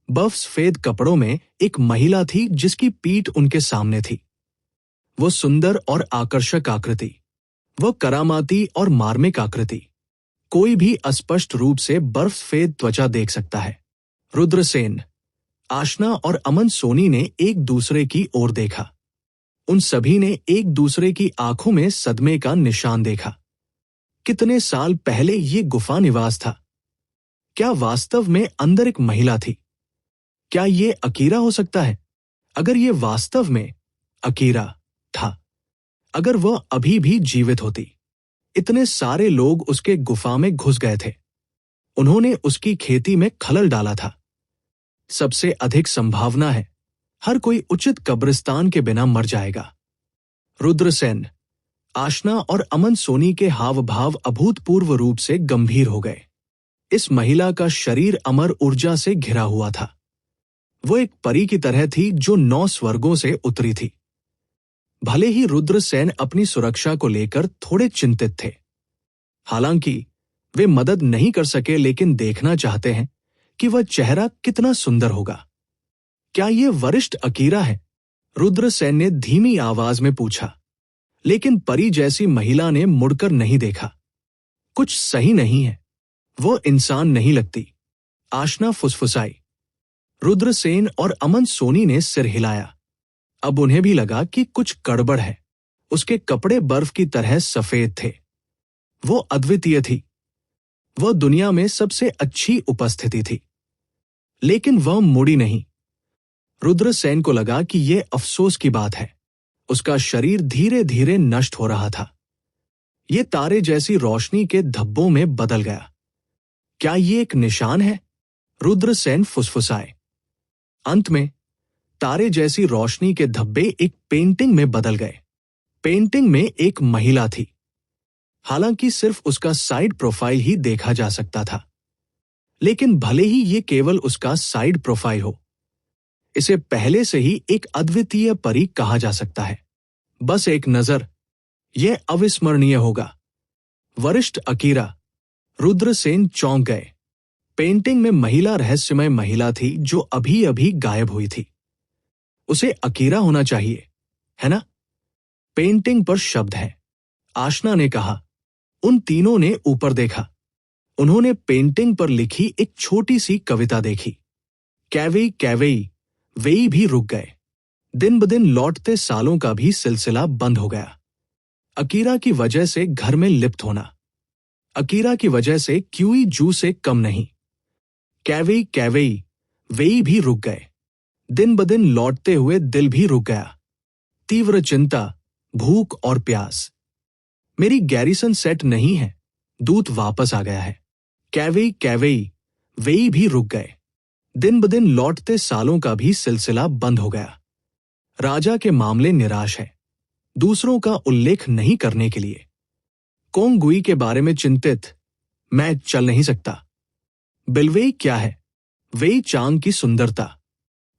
बर्फ सफेद कपड़ों में एक महिला थी जिसकी पीठ उनके सामने थी। वो सुंदर और आकर्षक आकृति, वो करामाती और मार्मिक आकृति। कोई भी अस्पष्ट रूप से बर्फ सफेद त्वचा देख सकता है। रुद्रसेन, आशना और अमन सोनी ने एक दूसरे की ओर देखा। उन सभी ने एक दूसरे की आंखों में सदमे का निशान देखा। कितने साल पहले ये गुफा निवास था। क्या वास्तव में अंदर एक महिला थी? क्या ये अकीरा हो सकता है? अगर ये वास्तव में अकीरा था, अगर वह अभी भी जीवित होती, इतने सारे लोग उसके गुफा में घुस गए थे। उन्होंने उसकी खेती में खलल डाला था। सबसे अधिक संभावना है हर कोई उचित कब्रिस्तान के बिना मर जाएगा। रुद्रसेन, आशना और अमन सोनी के हाव भाव अभूतपूर्व रूप से गंभीर हो गए। इस महिला का शरीर अमर ऊर्जा से घिरा हुआ था। वो एक परी की तरह थी जो 9 स्वर्गों से उतरी थी। भले ही रुद्रसेन अपनी सुरक्षा को लेकर थोड़े चिंतित थे। हालांकि वे मदद नहीं कर सके, लेकिन देखना चाहते हैं कि वह चेहरा कितना सुंदर होगा। क्या ये वरिष्ठ अकीरा है? रुद्रसेन ने धीमी आवाज में पूछा, लेकिन परी जैसी महिला ने मुड़कर नहीं देखा। कुछ सही नहीं है, वो इंसान नहीं लगती, आशना फुसफुसाई। रुद्रसेन और अमन सोनी ने सिर हिलाया। अब उन्हें भी लगा कि कुछ गड़बड़ है। उसके कपड़े बर्फ की तरह सफेद थे। वो अद्वितीय थी। वह दुनिया में सबसे अच्छी उपस्थिति थी। लेकिन वह मुड़ी नहीं। रुद्रसेन को लगा कि यह अफसोस की बात है। उसका शरीर धीरे धीरे नष्ट हो रहा था। ये तारे जैसी रोशनी के धब्बों में बदल गया। क्या ये एक निशान है? रुद्रसेन फुसफुसाए। अंत में तारे जैसी रोशनी के धब्बे एक पेंटिंग में बदल गए। पेंटिंग में एक महिला थी। हालांकि सिर्फ उसका साइड प्रोफाइल ही देखा जा सकता था। लेकिन भले ही ये केवल उसका साइड प्रोफाइल हो, इसे पहले से ही एक अद्वितीय परी कहा जा सकता है। बस एक नजर, यह अविस्मरणीय होगा। वरिष्ठ अकीरा। रुद्रसेन चौंक गए। पेंटिंग में महिला रहस्यमय महिला थी जो अभी अभी गायब हुई थी। उसे अकीरा होना चाहिए, है ना? पेंटिंग पर शब्द है, आशना ने कहा। उन तीनों ने ऊपर देखा। उन्होंने पेंटिंग पर लिखी एक छोटी सी कविता देखी। कैवेई कैवेई, वेई भी रुक गए। दिन ब दिन लौटते सालों का भी सिलसिला बंद हो गया। अकीरा की वजह से घर में लिप्त होना, अकीरा की वजह से क्यूई जू से कम नहीं। कैवेई कैवेई, वेई भी रुक गए। दिन ब दिन लौटते हुए दिल भी रुक गया। तीव्र चिंता, भूख और प्यास। मेरी गैरिसन सेट नहीं है, दूत वापस आ गया है। कैवेई कैवेई, वेई भी रुक गए। दिन ब दिन लौटते सालों का भी सिलसिला बंद हो गया। राजा के मामले निराश है, दूसरों का उल्लेख नहीं करने के लिए। कोंगुई के बारे में चिंतित, मैं चल नहीं सकता। बिलवेई क्या है? वेई चांग की सुंदरता।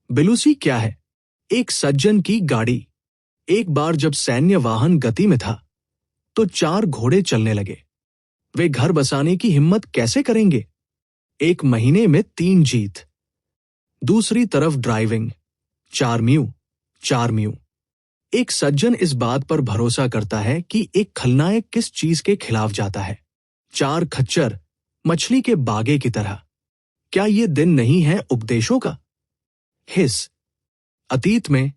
बिलुसी क्या है? एक सज्जन की गाड़ी। एक बार जब सैन्य वाहन गति में था तो 4 घोड़े चलने लगे। वे घर बसाने की हिम्मत कैसे करेंगे? 1 महीने में 3 जीत। दूसरी तरफ ड्राइविंग, 4 म्यू, 4 म्यू। एक सज्जन इस बात पर भरोसा करता है कि एक खलनायक किस चीज के खिलाफ जाता है। 4 खच्चर, मछली के बागे की तरह। क्या ये दिन नहीं है उपदेशों का? हिस। अतीत में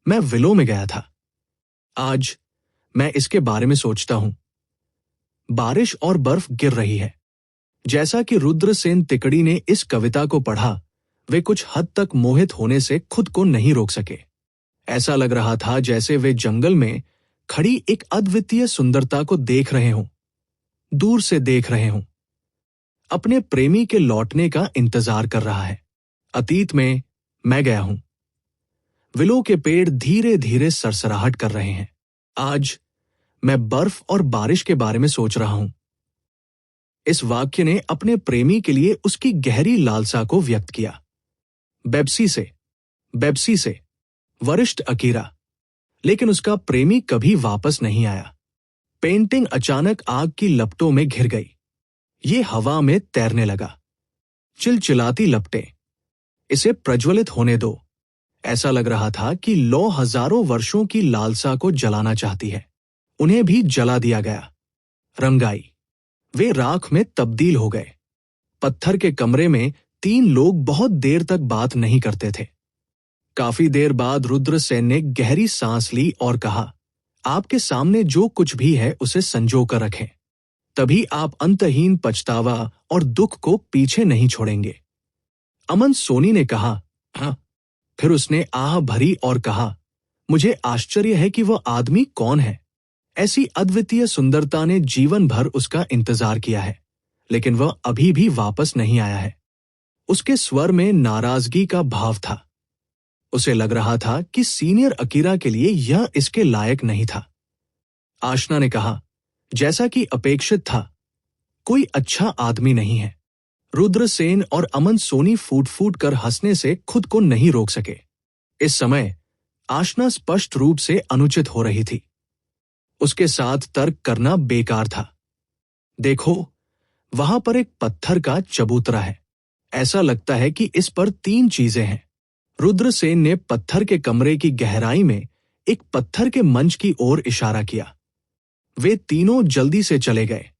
मैं विलो में गया था। आज मैं इसके बारे में सोचता हूं। बारिश और बर्फ गिर रही है। जैसा कि रुद्रसेन तिकड़ी ने इस कविता को पढ़ा, वे कुछ हद तक मोहित होने से खुद को नहीं रोक सके। ऐसा लग रहा था जैसे वे जंगल में खड़ी एक अद्वितीय सुंदरता को देख रहे हों, दूर से देख रहे हों। अपने प्रेमी के लौटने का इंतजार कर रहा है। अतीत में मैं गया हूं। विलो के पेड़ धीरे धीरे सरसराहट कर रहे हैं। आज मैं बर्फ और बारिश के बारे में सोच रहा हूं। इस वाक्य ने अपने प्रेमी के लिए उसकी गहरी लालसा को व्यक्त किया। बेब्सी से वरिष्ठ अकीरा। लेकिन उसका प्रेमी कभी वापस नहीं आया। पेंटिंग अचानक आग की लपटों में घिर गई। ये हवा में तैरने लगा। चिलचिलाती लपटें। इसे प्रज्वलित होने दो। ऐसा लग रहा था कि लौ हजारों वर्षों की लालसा को जलाना चाहती है। उन्हें भी जला दिया गया। रंगाई। वे राख में तब्दील हो गए। पत्थर के कमरे में 3 लोग बहुत देर तक बात नहीं करते थे। काफी देर बाद रुद्रसेन ने गहरी सांस ली और कहा, आपके सामने जो कुछ भी है उसे संजो कर रखें। तभी आप अंतहीन पछतावा और दुख को पीछे नहीं छोड़ेंगे। अमन सोनी ने कहा, हाँ। फिर उसने आह भरी और कहा, मुझे आश्चर्य है कि वह आदमी कौन है। ऐसी अद्वितीय सुंदरता ने जीवन भर उसका इंतजार किया है, लेकिन वह अभी भी वापस नहीं आया है। उसके स्वर में नाराजगी का भाव था। उसे लग रहा था कि सीनियर अकीरा के लिए यह इसके लायक नहीं था। आशना ने कहा, जैसा कि अपेक्षित था, कोई अच्छा आदमी नहीं है। रुद्रसेन और अमन सोनी फूट फूट कर हंसने से खुद को नहीं रोक सके। इस समय आशना स्पष्ट रूप से अनुचित हो रही थी। उसके साथ तर्क करना बेकार था। देखो, वहां पर एक पत्थर का चबूतरा है। ऐसा लगता है कि इस पर 3 चीजें हैं। रुद्रसेन ने पत्थर के कमरे की गहराई में एक पत्थर के मंच की ओर इशारा किया। वे तीनों जल्दी से चले गए।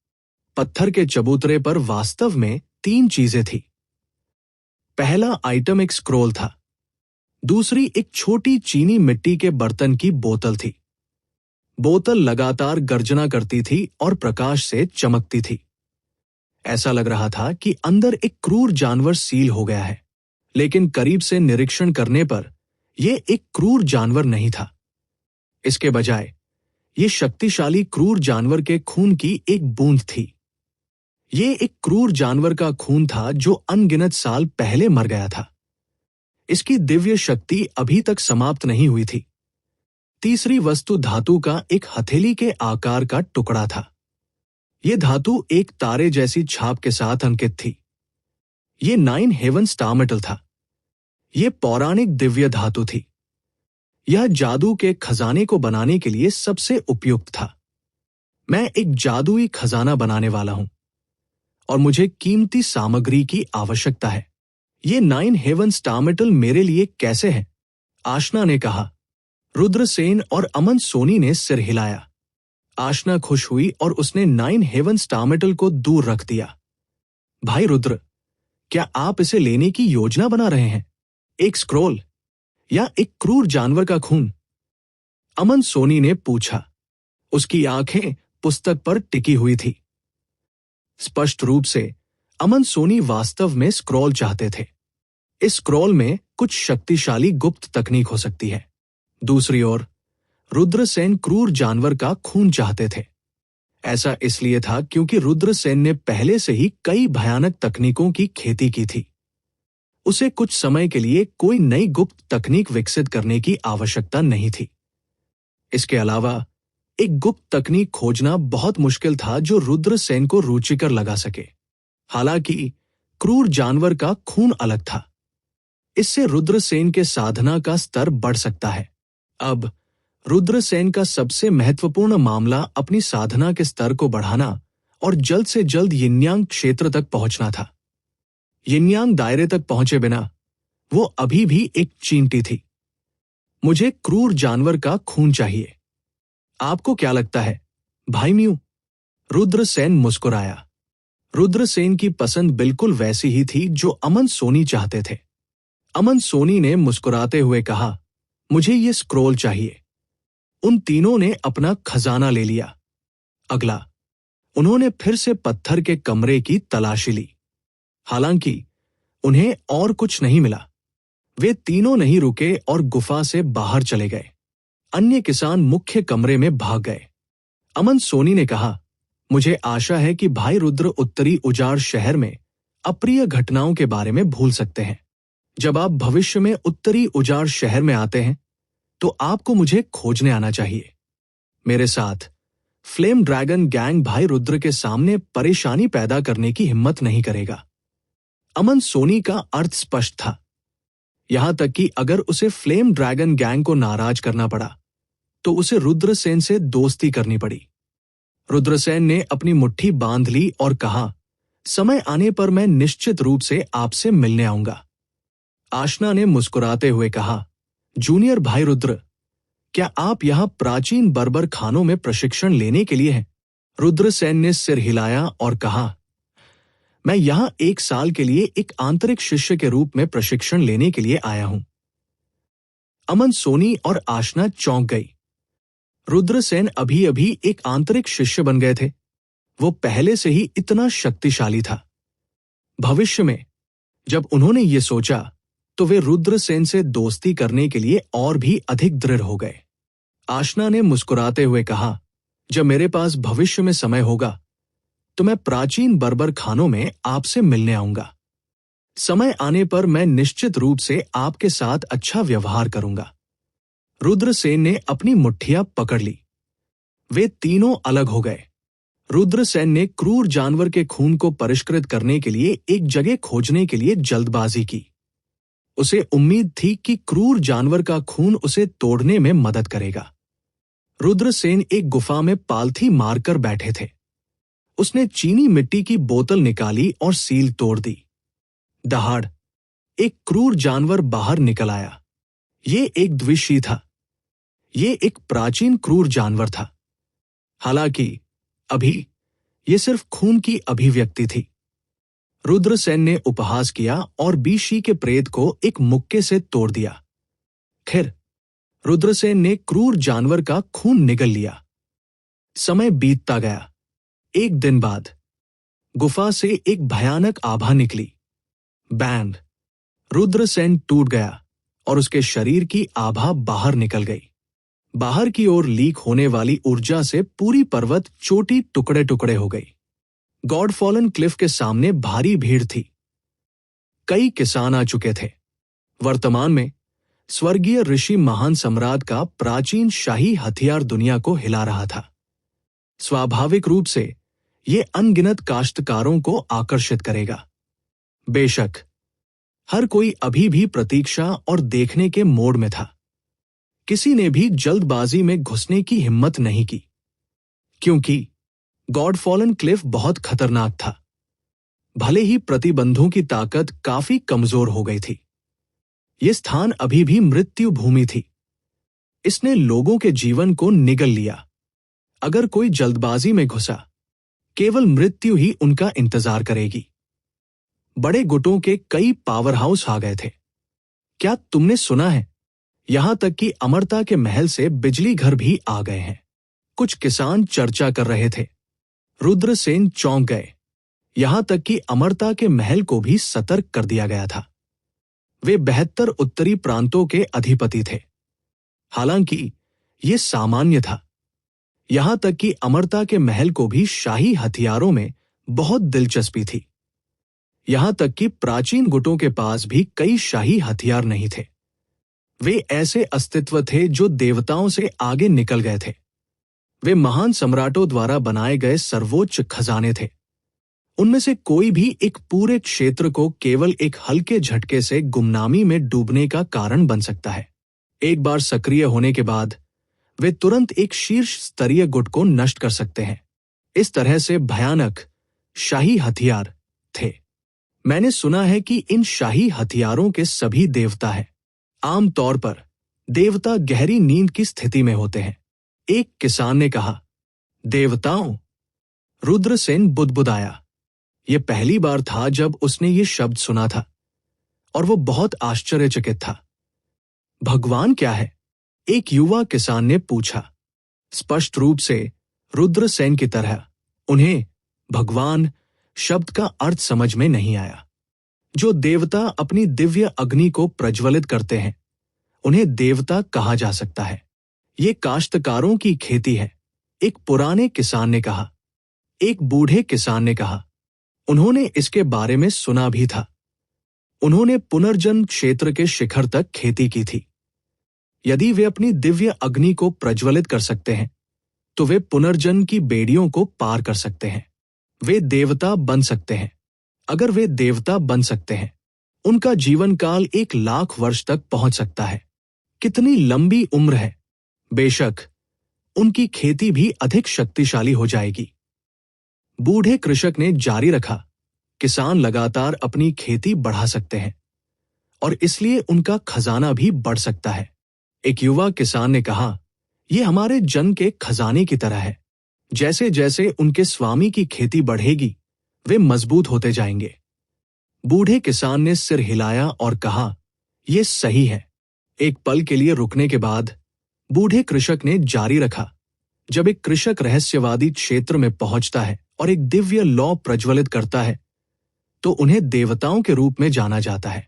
पत्थर के चबूतरे पर वास्तव में 3 चीजें थी। पहला आइटम एक स्क्रोल था। दूसरी एक छोटी चीनी मिट्टी के बर्तन की बोतल थी। बोतल लगातार गर्जना करती थी और प्रकाश से चमकती थी। ऐसा लग रहा था कि अंदर एक क्रूर जानवर सील हो गया है, लेकिन करीब से निरीक्षण करने पर यह एक क्रूर जानवर नहीं था। इसके बजाय यह शक्तिशाली क्रूर जानवर के खून की एक बूंद थी। ये एक क्रूर जानवर का खून था जो अनगिनत साल पहले मर गया था। इसकी दिव्य शक्ति अभी तक समाप्त नहीं हुई थी। तीसरी वस्तु धातु का एक हथेली के आकार का टुकड़ा था। यह धातु एक तारे जैसी छाप के साथ अंकित थी। यह 9 हेवन स्टार मेटल था। यह पौराणिक दिव्य धातु थी। यह जादू के खजाने को बनाने के लिए सबसे उपयुक्त था। मैं एक जादुई खजाना बनाने वाला हूं और मुझे कीमती सामग्री की आवश्यकता है। ये 9 हेवन स्टार मेटल मेरे लिए कैसे है? आशना ने कहा। रुद्रसेन और अमन सोनी ने सिर हिलाया। आशना खुश हुई और उसने 9 हेवन स्टार मेटल को दूर रख दिया। भाई रुद्र, क्या आप इसे लेने की योजना बना रहे हैं? एक स्क्रोल या एक क्रूर जानवर का खून? अमन सोनी ने पूछा। उसकी आंखें पुस्तक पर टिकी हुई थी। स्पष्ट रूप से अमन सोनी वास्तव में स्क्रॉल चाहते थे। इस स्क्रॉल में कुछ शक्तिशाली गुप्त तकनीक हो सकती है। दूसरी ओर रुद्रसेन क्रूर जानवर का खून चाहते थे। ऐसा इसलिए था क्योंकि रुद्रसेन ने पहले से ही कई भयानक तकनीकों की खेती की थी। उसे कुछ समय के लिए कोई नई गुप्त तकनीक विकसित करने की आवश्यकता नहीं थी। इसके अलावा एक गुप्त तकनीक खोजना बहुत मुश्किल था जो रुद्रसेन को रुचिकर लगा सके। हालांकि क्रूर जानवर का खून अलग था। इससे रुद्रसेन के साधना का स्तर बढ़ सकता है। अब रुद्रसेन का सबसे महत्वपूर्ण मामला अपनी साधना के स्तर को बढ़ाना और जल्द से जल्द यिनयान क्षेत्र तक पहुंचना था। यिनयान दायरे तक पहुंचे बिना वो अभी भी एक चींटी थी। मुझे क्रूर जानवर का खून चाहिए। आपको क्या लगता है, भाई म्यू? रुद्रसेन मुस्कुराया। रुद्रसेन की पसंद बिल्कुल वैसी ही थी जो अमन सोनी चाहते थे। अमन सोनी ने मुस्कुराते हुए कहा, मुझे ये स्क्रोल चाहिए। उन तीनों ने अपना खजाना ले लिया। अगला, उन्होंने फिर से पत्थर के कमरे की तलाशी ली। हालांकि उन्हें और कुछ नहीं मिला। वे तीनों नहीं रुके और गुफा से बाहर चले गए। अन्य किसान मुख्य कमरे में भाग गए। अमन सोनी ने कहा, मुझे आशा है कि भाई रुद्र उत्तरी उजाड़ शहर में अप्रिय घटनाओं के बारे में भूल सकते हैं। जब आप भविष्य में उत्तरी उजाड़ शहर में आते हैं तो आपको मुझे खोजने आना चाहिए। मेरे साथ फ्लेम ड्रैगन गैंग भाई रुद्र के सामने परेशानी पैदा करने की हिम्मत नहीं करेगा। अमन सोनी का अर्थ स्पष्ट था। यहां तक कि अगर उसे फ्लेम ड्रैगन गैंग को नाराज करना पड़ा तो उसे रुद्रसेन से दोस्ती करनी पड़ी। रुद्रसेन ने अपनी मुट्ठी बांध ली और कहा, समय आने पर मैं निश्चित रूप से आपसे मिलने आऊंगा। आशना ने मुस्कुराते हुए कहा, जूनियर भाई रुद्र, क्या आप यहां प्राचीन बर्बर खानों में प्रशिक्षण लेने के लिए हैं? रुद्रसेन ने सिर हिलाया और कहा, मैं यहां 1 साल के लिए एक आंतरिक शिष्य के रूप में प्रशिक्षण लेने के लिए आया हूं। अमन सोनी और आशना चौंक गई। रुद्रसेन अभी अभी एक आंतरिक शिष्य बन गए थे। वो पहले से ही इतना शक्तिशाली था। भविष्य में जब उन्होंने ये सोचा तो वे रुद्रसेन से दोस्ती करने के लिए और भी अधिक दृढ़ हो गए। आशना ने मुस्कुराते हुए कहा, जब मेरे पास भविष्य में समय होगा तो मैं प्राचीन बर्बर खानों में आपसे मिलने आऊंगा। समय आने पर मैं निश्चित रूप से आपके साथ अच्छा व्यवहार करूंगा। रुद्रसेन ने अपनी मुट्ठियां पकड़ ली। वे तीनों अलग हो गए। रुद्रसेन ने क्रूर जानवर के खून को परिष्कृत करने के लिए एक जगह खोजने के लिए जल्दबाजी की। उसे उम्मीद थी कि क्रूर जानवर का खून उसे तोड़ने में मदद करेगा। रुद्रसेन एक गुफा में पालथी मारकर बैठे थे। उसने चीनी मिट्टी की बोतल निकाली और सील तोड़ दी। दहाड़ एक क्रूर जानवर बाहर निकल आया। ये एक द्विषी था। ये एक प्राचीन क्रूर जानवर था। हालांकि अभी ये सिर्फ खून की अभिव्यक्ति थी। रुद्रसेन ने उपहास किया और बीशी के प्रेत को एक मुक्के से तोड़ दिया। खैर, रुद्रसेन ने क्रूर जानवर का खून निगल लिया। समय बीतता गया। 1 दिन बाद गुफा से एक भयानक आभा निकली। बैंड! रुद्रसेन टूट गया और उसके शरीर की आभा बाहर निकल गई। बाहर की ओर लीक होने वाली ऊर्जा से पूरी पर्वत चोटी टुकड़े टुकड़े हो गई। गॉडफॉलन क्लिफ के सामने भारी भीड़ थी। कई किसान आ चुके थे। वर्तमान में स्वर्गीय ऋषि महान सम्राट का प्राचीन शाही हथियार दुनिया को हिला रहा था। स्वाभाविक रूप से ये अनगिनत काश्तकारों को आकर्षित करेगा। बेशक हर कोई अभी भी प्रतीक्षा और देखने के मोड में था। किसी ने भी जल्दबाजी में घुसने की हिम्मत नहीं की, क्योंकि गॉडफॉलन क्लिफ बहुत खतरनाक था। भले ही प्रतिबंधों की ताकत काफी कमजोर हो गई थी, ये स्थान अभी भी मृत्यु भूमि थी। इसने लोगों के जीवन को निगल लिया। अगर कोई जल्दबाजी में घुसा, केवल मृत्यु ही उनका इंतजार करेगी। बड़े गुटों के कई पावर हाउस आ गए थे। क्या तुमने सुना है, यहां तक कि अमरता के महल से बिजली घर भी आ गए हैं। कुछ किसान चर्चा कर रहे थे। रुद्रसेन चौंक गए। यहां तक कि अमरता के महल को भी सतर्क कर दिया गया था। वे 72 उत्तरी प्रांतों के अधिपति थे। हालांकि ये सामान्य था। यहां तक कि अमरता के महल को भी शाही हथियारों में बहुत दिलचस्पी थी। यहां तक कि प्राचीन गुटों के पास भी कई शाही हथियार नहीं थे। वे ऐसे अस्तित्व थे जो देवताओं से आगे निकल गए थे। वे महान सम्राटों द्वारा बनाए गए सर्वोच्च खजाने थे। उनमें से कोई भी एक पूरे क्षेत्र को केवल एक हल्के झटके से गुमनामी में डूबने का कारण बन सकता है। एक बार सक्रिय होने के बाद वे तुरंत एक शीर्ष स्तरीय गुट को नष्ट कर सकते हैं। इस तरह से भयानक शाही हथियार थे। मैंने सुना है कि इन शाही हथियारों के सभी देवता हैं। आमतौर पर देवता गहरी नींद की स्थिति में होते हैं। एक किसान ने कहा, देवताओं? रुद्रसेन बुदबुदाया। यह पहली बार था जब उसने ये शब्द सुना था और वो बहुत आश्चर्यचकित था। भगवान क्या है? एक युवा किसान ने पूछा। स्पष्ट रूप से रुद्रसेन की तरह उन्हें भगवान शब्द का अर्थ समझ में नहीं आया। जो देवता अपनी दिव्य अग्नि को प्रज्वलित करते हैं, उन्हें देवता कहा जा सकता है। ये काश्तकारों की खेती है, एक पुराने किसान ने कहा। एक बूढ़े किसान ने कहा, उन्होंने इसके बारे में सुना भी था। उन्होंने पुनर्जन्म क्षेत्र के शिखर तक खेती की थी। यदि वे अपनी दिव्य अग्नि को प्रज्वलित कर सकते हैं, तो वे पुनर्जन्म की बेड़ियों को पार कर सकते हैं। वे देवता बन सकते हैं। अगर वे देवता बन सकते हैं, उनका जीवन काल 1 लाख वर्ष तक पहुंच सकता है। कितनी लंबी उम्र है। बेशक उनकी खेती भी अधिक शक्तिशाली हो जाएगी। बूढ़े कृषक ने जारी रखा, किसान लगातार अपनी खेती बढ़ा सकते हैं और इसलिए उनका खजाना भी बढ़ सकता है। एक युवा किसान ने कहा, यह हमारे जन के खजाने की तरह है। जैसे जैसे उनके स्वामी की खेती बढ़ेगी, वे मजबूत होते जाएंगे। बूढ़े किसान ने सिर हिलाया और कहा, यह सही है। एक पल के लिए रुकने के बाद बूढ़े कृषक ने जारी रखा, जब एक कृषक रहस्यवादी क्षेत्र में पहुंचता है और एक दिव्य लौ प्रज्वलित करता है, तो उन्हें देवताओं के रूप में जाना जाता है।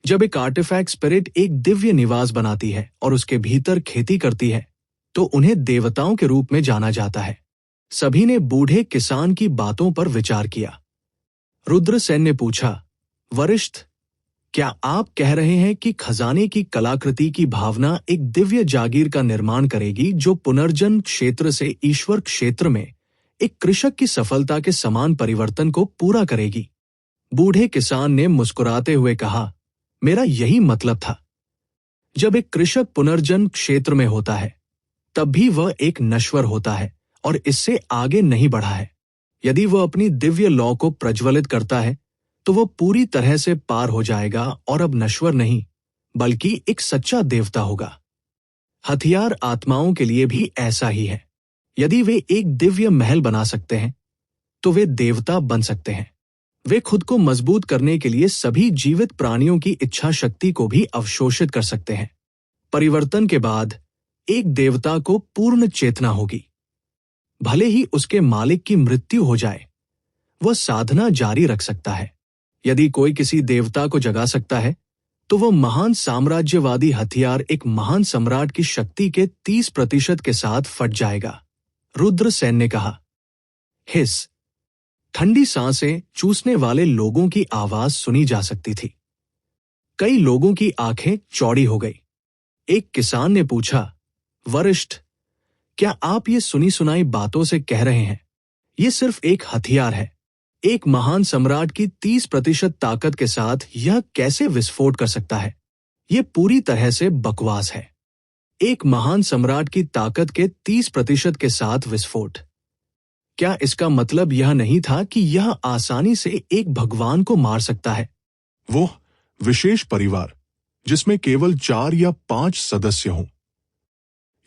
जब एक आर्टिफैक्ट स्पिरिट एक दिव्य निवास बनाती है और उसके भीतर खेती करती है, तो उन्हें देवताओं के रूप में जाना जाता है। सभी ने बूढ़े किसान की बातों पर विचार किया। रुद्रसेन ने पूछा, वरिष्ठ, क्या आप कह रहे हैं कि खजाने की कलाकृति की भावना एक दिव्य जागीर का निर्माण करेगी जो पुनर्जन्म क्षेत्र से ईश्वर क्षेत्र में एक कृषक की सफलता के समान परिवर्तन को पूरा करेगी? बूढ़े किसान ने मुस्कुराते हुए कहा, मेरा यही मतलब था। जब एक कृषक पुनर्जन्म क्षेत्र में होता है, तब भी वह एक नश्वर होता है और इससे आगे नहीं बढ़ा है। यदि वह अपनी दिव्य लौ को प्रज्वलित करता है, तो वह पूरी तरह से पार हो जाएगा और अब नश्वर नहीं, बल्कि एक सच्चा देवता होगा। हथियार आत्माओं के लिए भी ऐसा ही है। यदि वे एक दिव्य महल बना सकते हैं, तो वे देवता बन सकते हैं। वे खुद को मजबूत करने के लिए सभी जीवित प्राणियों की इच्छा शक्ति को भी अवशोषित कर सकते हैं। परिवर्तन के बाद एक देवता को पूर्ण चेतना होगी। भले ही उसके मालिक की मृत्यु हो जाए, वह साधना जारी रख सकता है। यदि कोई किसी देवता को जगा सकता है, तो वह महान साम्राज्यवादी हथियार एक महान सम्राट की शक्ति के 30% के साथ फट जाएगा। रुद्रसेन ने कहा। हिस। ठंडी सांसें चूसने वाले लोगों की आवाज सुनी जा सकती थी। कई लोगों की आंखें चौड़ी हो गई। एक किसान ने पूछा, वरिष्ठ, क्या आप ये सुनी सुनाई बातों से कह रहे हैं? ये सिर्फ एक हथियार है। एक महान सम्राट की 30% ताकत के साथ यह कैसे विस्फोट कर सकता है? यह पूरी तरह से बकवास है। एक महान सम्राट की ताकत के 30% के साथ विस्फोट। क्या इसका मतलब यह नहीं था कि यह आसानी से एक भगवान को मार सकता है? वो विशेष परिवार जिसमें केवल 4 या 5 सदस्य हों।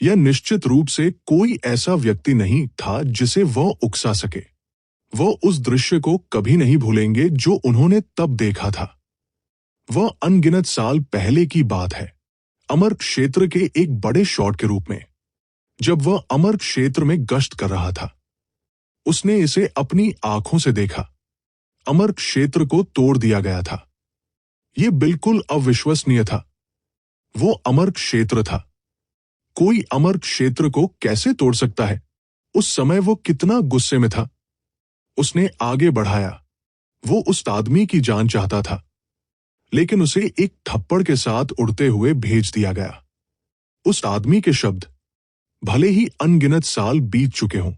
यह निश्चित रूप से कोई ऐसा व्यक्ति नहीं था जिसे वह उकसा सके। वह उस दृश्य को कभी नहीं भूलेंगे जो उन्होंने तब देखा था। वह अनगिनत साल पहले की बात है, अमर क्षेत्र के एक बड़े शॉट के रूप में। जब वह अमर क्षेत्र में गश्त कर रहा था, उसने इसे अपनी आंखों से देखा। अमर क्षेत्र को तोड़ दिया गया था। यह बिल्कुल अविश्वसनीय था। वो अमर क्षेत्र था। कोई अमर क्षेत्र को कैसे तोड़ सकता है? उस समय वो कितना गुस्से में था। उसने आगे बढ़ाया। वो उस आदमी की जान चाहता था, लेकिन उसे एक थप्पड़ के साथ उड़ते हुए भेज दिया गया। उस आदमी के शब्द, भले ही अनगिनत साल बीत चुके हों,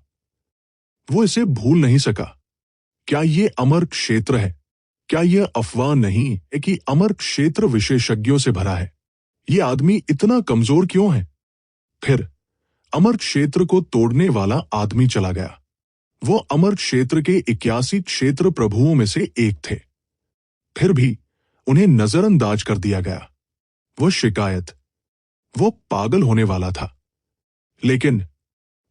वो इसे भूल नहीं सका। क्या ये अमर क्षेत्र है? क्या यह अफवाह नहीं है कि अमर क्षेत्र विशेषज्ञों से भरा है? ये आदमी इतना कमजोर क्यों है? फिर अमर क्षेत्र को तोड़ने वाला आदमी चला गया। वो अमर क्षेत्र के 81 क्षेत्र प्रभुओं में से एक थे। फिर भी उन्हें नजरअंदाज कर दिया गया। वो शिकायत, वो पागल होने वाला था। लेकिन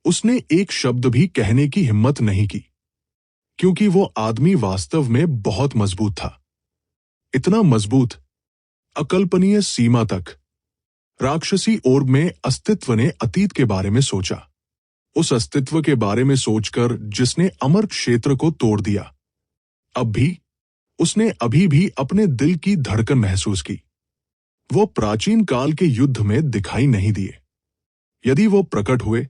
उसने एक शब्द भी कहने की हिम्मत नहीं की, क्योंकि वो आदमी वास्तव में बहुत मजबूत था। इतना मजबूत, अकल्पनीय सीमा तक। राक्षसी ओर्ब में अस्तित्व ने अतीत के बारे में सोचा। उस अस्तित्व के बारे में सोचकर जिसने अमर क्षेत्र को तोड़ दिया। अब भी उसने अभी भी अपने दिल की धड़कन महसूस की। वो प्राचीन काल के युद्ध में दिखाई नहीं दिए। यदि वो प्रकट हुए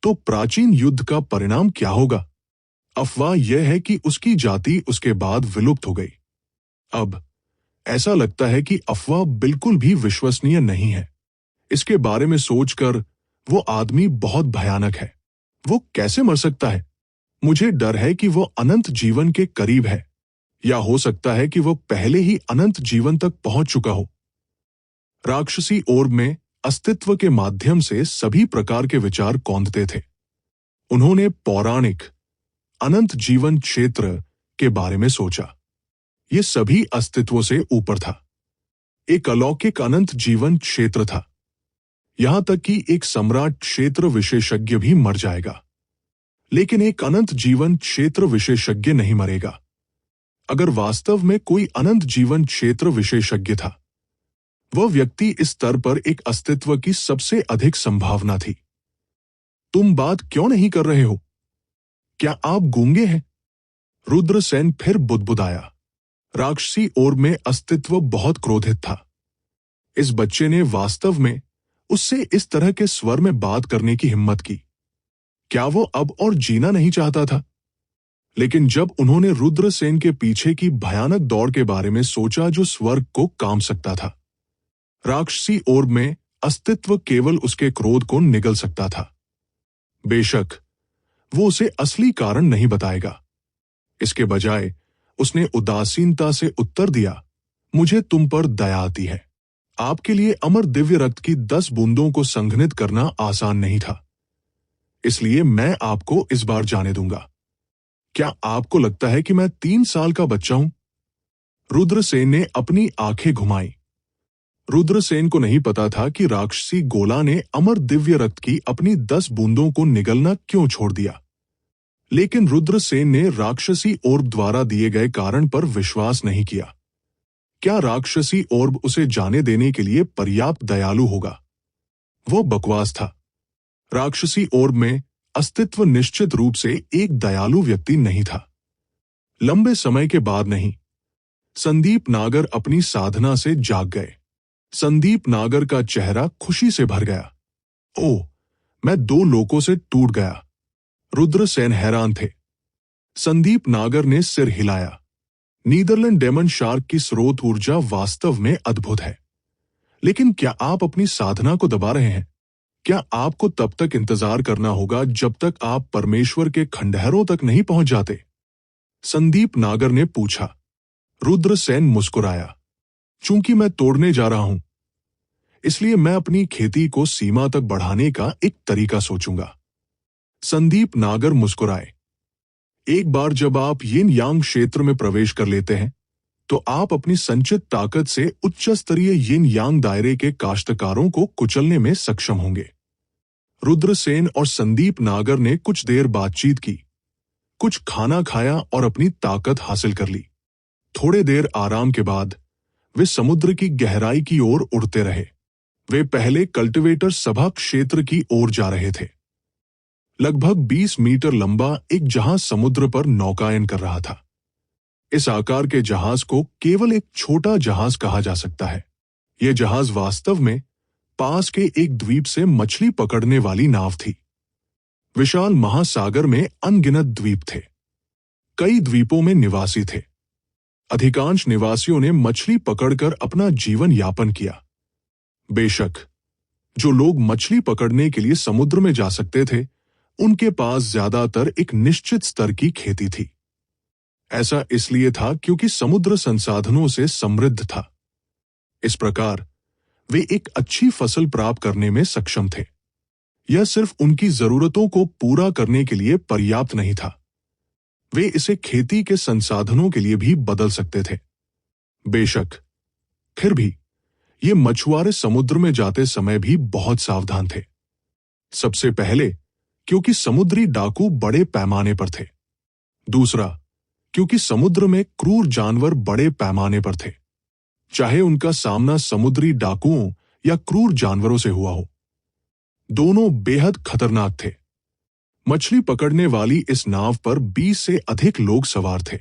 तो प्राचीन युद्ध का परिणाम क्या होगा? अफवाह यह है कि उसकी जाति उसके बाद विलुप्त हो गई। अब ऐसा लगता है कि अफवाह बिल्कुल भी विश्वसनीय नहीं है। इसके बारे में सोचकर वो आदमी बहुत भयानक है। वो कैसे मर सकता है? मुझे डर है कि वो अनंत जीवन के करीब है, या हो सकता है कि वो पहले ही अनंत जीवन तक पहुंच चुका हो। राक्षसी ओर्ब में अस्तित्व के माध्यम से सभी प्रकार के विचार कौंधते थे। उन्होंने पौराणिक अनंत जीवन क्षेत्र के बारे में सोचा। ये सभी अस्तित्वों से ऊपर था। एक अलौकिक अनंत जीवन क्षेत्र था। यहां तक कि एक सम्राट क्षेत्र विशेषज्ञ भी मर जाएगा, लेकिन एक अनंत जीवन क्षेत्र विशेषज्ञ नहीं मरेगा। अगर वास्तव में कोई अनंत जीवन क्षेत्र विशेषज्ञ था, वह व्यक्ति इस स्तर पर एक अस्तित्व की सबसे अधिक संभावना थी। तुम बात क्यों नहीं कर रहे हो? क्या आप गूंगे हैं? रुद्रसेन फिर बुदबुदाया। राक्षसी ओर्ब में अस्तित्व बहुत क्रोधित था। इस बच्चे ने वास्तव में उससे इस तरह के स्वर में बात करने की हिम्मत की। क्या वो अब और जीना नहीं चाहता था? लेकिन जब उन्होंने रुद्रसेन के पीछे की भयानक दौड़ के बारे में सोचा जो स्वर्ग को काम सकता था, राक्षसी ओर्ब में अस्तित्व केवल उसके क्रोध को निगल सकता था। बेशक वो उसे असली कारण नहीं बताएगा। इसके बजाय उसने उदासीनता से उत्तर दिया, मुझे तुम पर दया आती है। आपके लिए अमर दिव्य रक्त की 10 बूंदों को संघनित करना आसान नहीं था, इसलिए मैं आपको इस बार जाने दूंगा। क्या आपको लगता है कि मैं 3 साल का बच्चा हूं? रुद्रसेन ने अपनी आंखें घुमाई। रुद्रसेन को नहीं पता था कि राक्षसी गोला ने अमर दिव्य रक्त की अपनी 10 बूंदों को निगलना क्यों छोड़ दिया। लेकिन रुद्रसेन ने राक्षसी ओर्ब द्वारा दिए गए कारण पर विश्वास नहीं किया। क्या राक्षसी ओर्ब उसे जाने देने के लिए पर्याप्त दयालु होगा? वो बकवास था। राक्षसी ओर्ब में अस्तित्व निश्चित रूप से एक दयालु व्यक्ति नहीं था। लंबे समय के बाद नहीं। संदीप नागर अपनी साधना से जाग गए। संदीप नागर का चेहरा खुशी से भर गया। ओह, मैं 2 लोकों से टूट गया। रुद्रसेन हैरान थे। संदीप नागर ने सिर हिलाया। नीदरलैंड डेमन शार्क की स्रोत ऊर्जा वास्तव में अद्भुत है। लेकिन क्या आप अपनी साधना को दबा रहे हैं? क्या आपको तब तक इंतजार करना होगा जब तक आप परमेश्वर के खंडहरों तक नहीं पहुंच जाते? संदीप नागर ने पूछा। रुद्रसेन मुस्कुराया। चूंकि मैं तोड़ने जा रहा हूं, इसलिए मैं अपनी खेती को सीमा तक बढ़ाने का एक तरीका सोचूंगा। संदीप नागर मुस्कुराए। एक बार जब आप यिन यांग क्षेत्र में प्रवेश कर लेते हैं, तो आप अपनी संचित ताकत से उच्च स्तरीय यिन यांग दायरे के काश्तकारों को कुचलने में सक्षम होंगे। रुद्रसेन और संदीप नागर ने कुछ देर बातचीत की, कुछ खाना खाया और अपनी ताकत हासिल कर ली। थोड़े देर आराम के बाद वे समुद्र की गहराई की ओर उड़ते रहे। वे पहले कल्टीवेटर सभा क्षेत्र की ओर जा रहे थे। लगभग 20 मीटर लंबा एक जहाज समुद्र पर नौकायन कर रहा था। इस आकार के जहाज को केवल एक छोटा जहाज कहा जा सकता है। यह जहाज वास्तव में पास के एक द्वीप से मछली पकड़ने वाली नाव थी। विशाल महासागर में अनगिनत द्वीप थे। कई द्वीपों में निवासी थे। अधिकांश निवासियों ने मछली पकड़कर अपना जीवन यापन किया। बेशक, जो लोग मछली पकड़ने के लिए समुद्र में जा सकते थे, उनके पास ज्यादातर एक निश्चित स्तर की खेती थी। ऐसा इसलिए था क्योंकि समुद्र संसाधनों से समृद्ध था। इस प्रकार वे एक अच्छी फसल प्राप्त करने में सक्षम थे। यह सिर्फ उनकी जरूरतों को पूरा करने के लिए पर्याप्त नहीं था, वे इसे खेती के संसाधनों के लिए भी बदल सकते थे। बेशक, फिर भी ये मछुआरे समुद्र में जाते समय भी बहुत सावधान थे। सबसे पहले क्योंकि समुद्री डाकू बड़े पैमाने पर थे। दूसरा, क्योंकि समुद्र में क्रूर जानवर बड़े पैमाने पर थे। चाहे उनका सामना समुद्री डाकुओं या क्रूर जानवरों से हुआ हो, दोनों बेहद खतरनाक थे। मछली पकड़ने वाली इस नाव पर 20 से अधिक लोग सवार थे।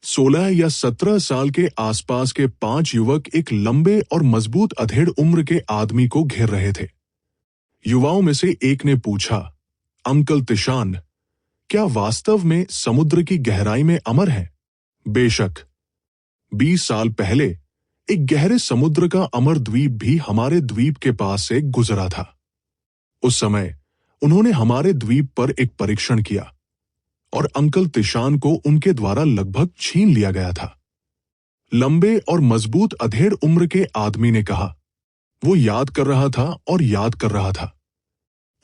16 या 17 साल के आसपास के 5 युवक एक लंबे और मजबूत अधेड़ उम्र के आदमी को घेर रहे थे। युवाओं में से एक ने पूछा, अंकल तिशान, क्या वास्तव में समुद्र की गहराई में अमर है? बेशक, 20 साल पहले एक गहरे समुद्र का अमर द्वीप भी हमारे द्वीप के पास से गुजरा था। उस समय उन्होंने हमारे द्वीप पर एक परीक्षण किया और अंकल तिशान को उनके द्वारा लगभग छीन लिया गया था। लंबे और मजबूत अधेड़ उम्र के आदमी ने कहा। वो याद कर रहा था और याद कर रहा था।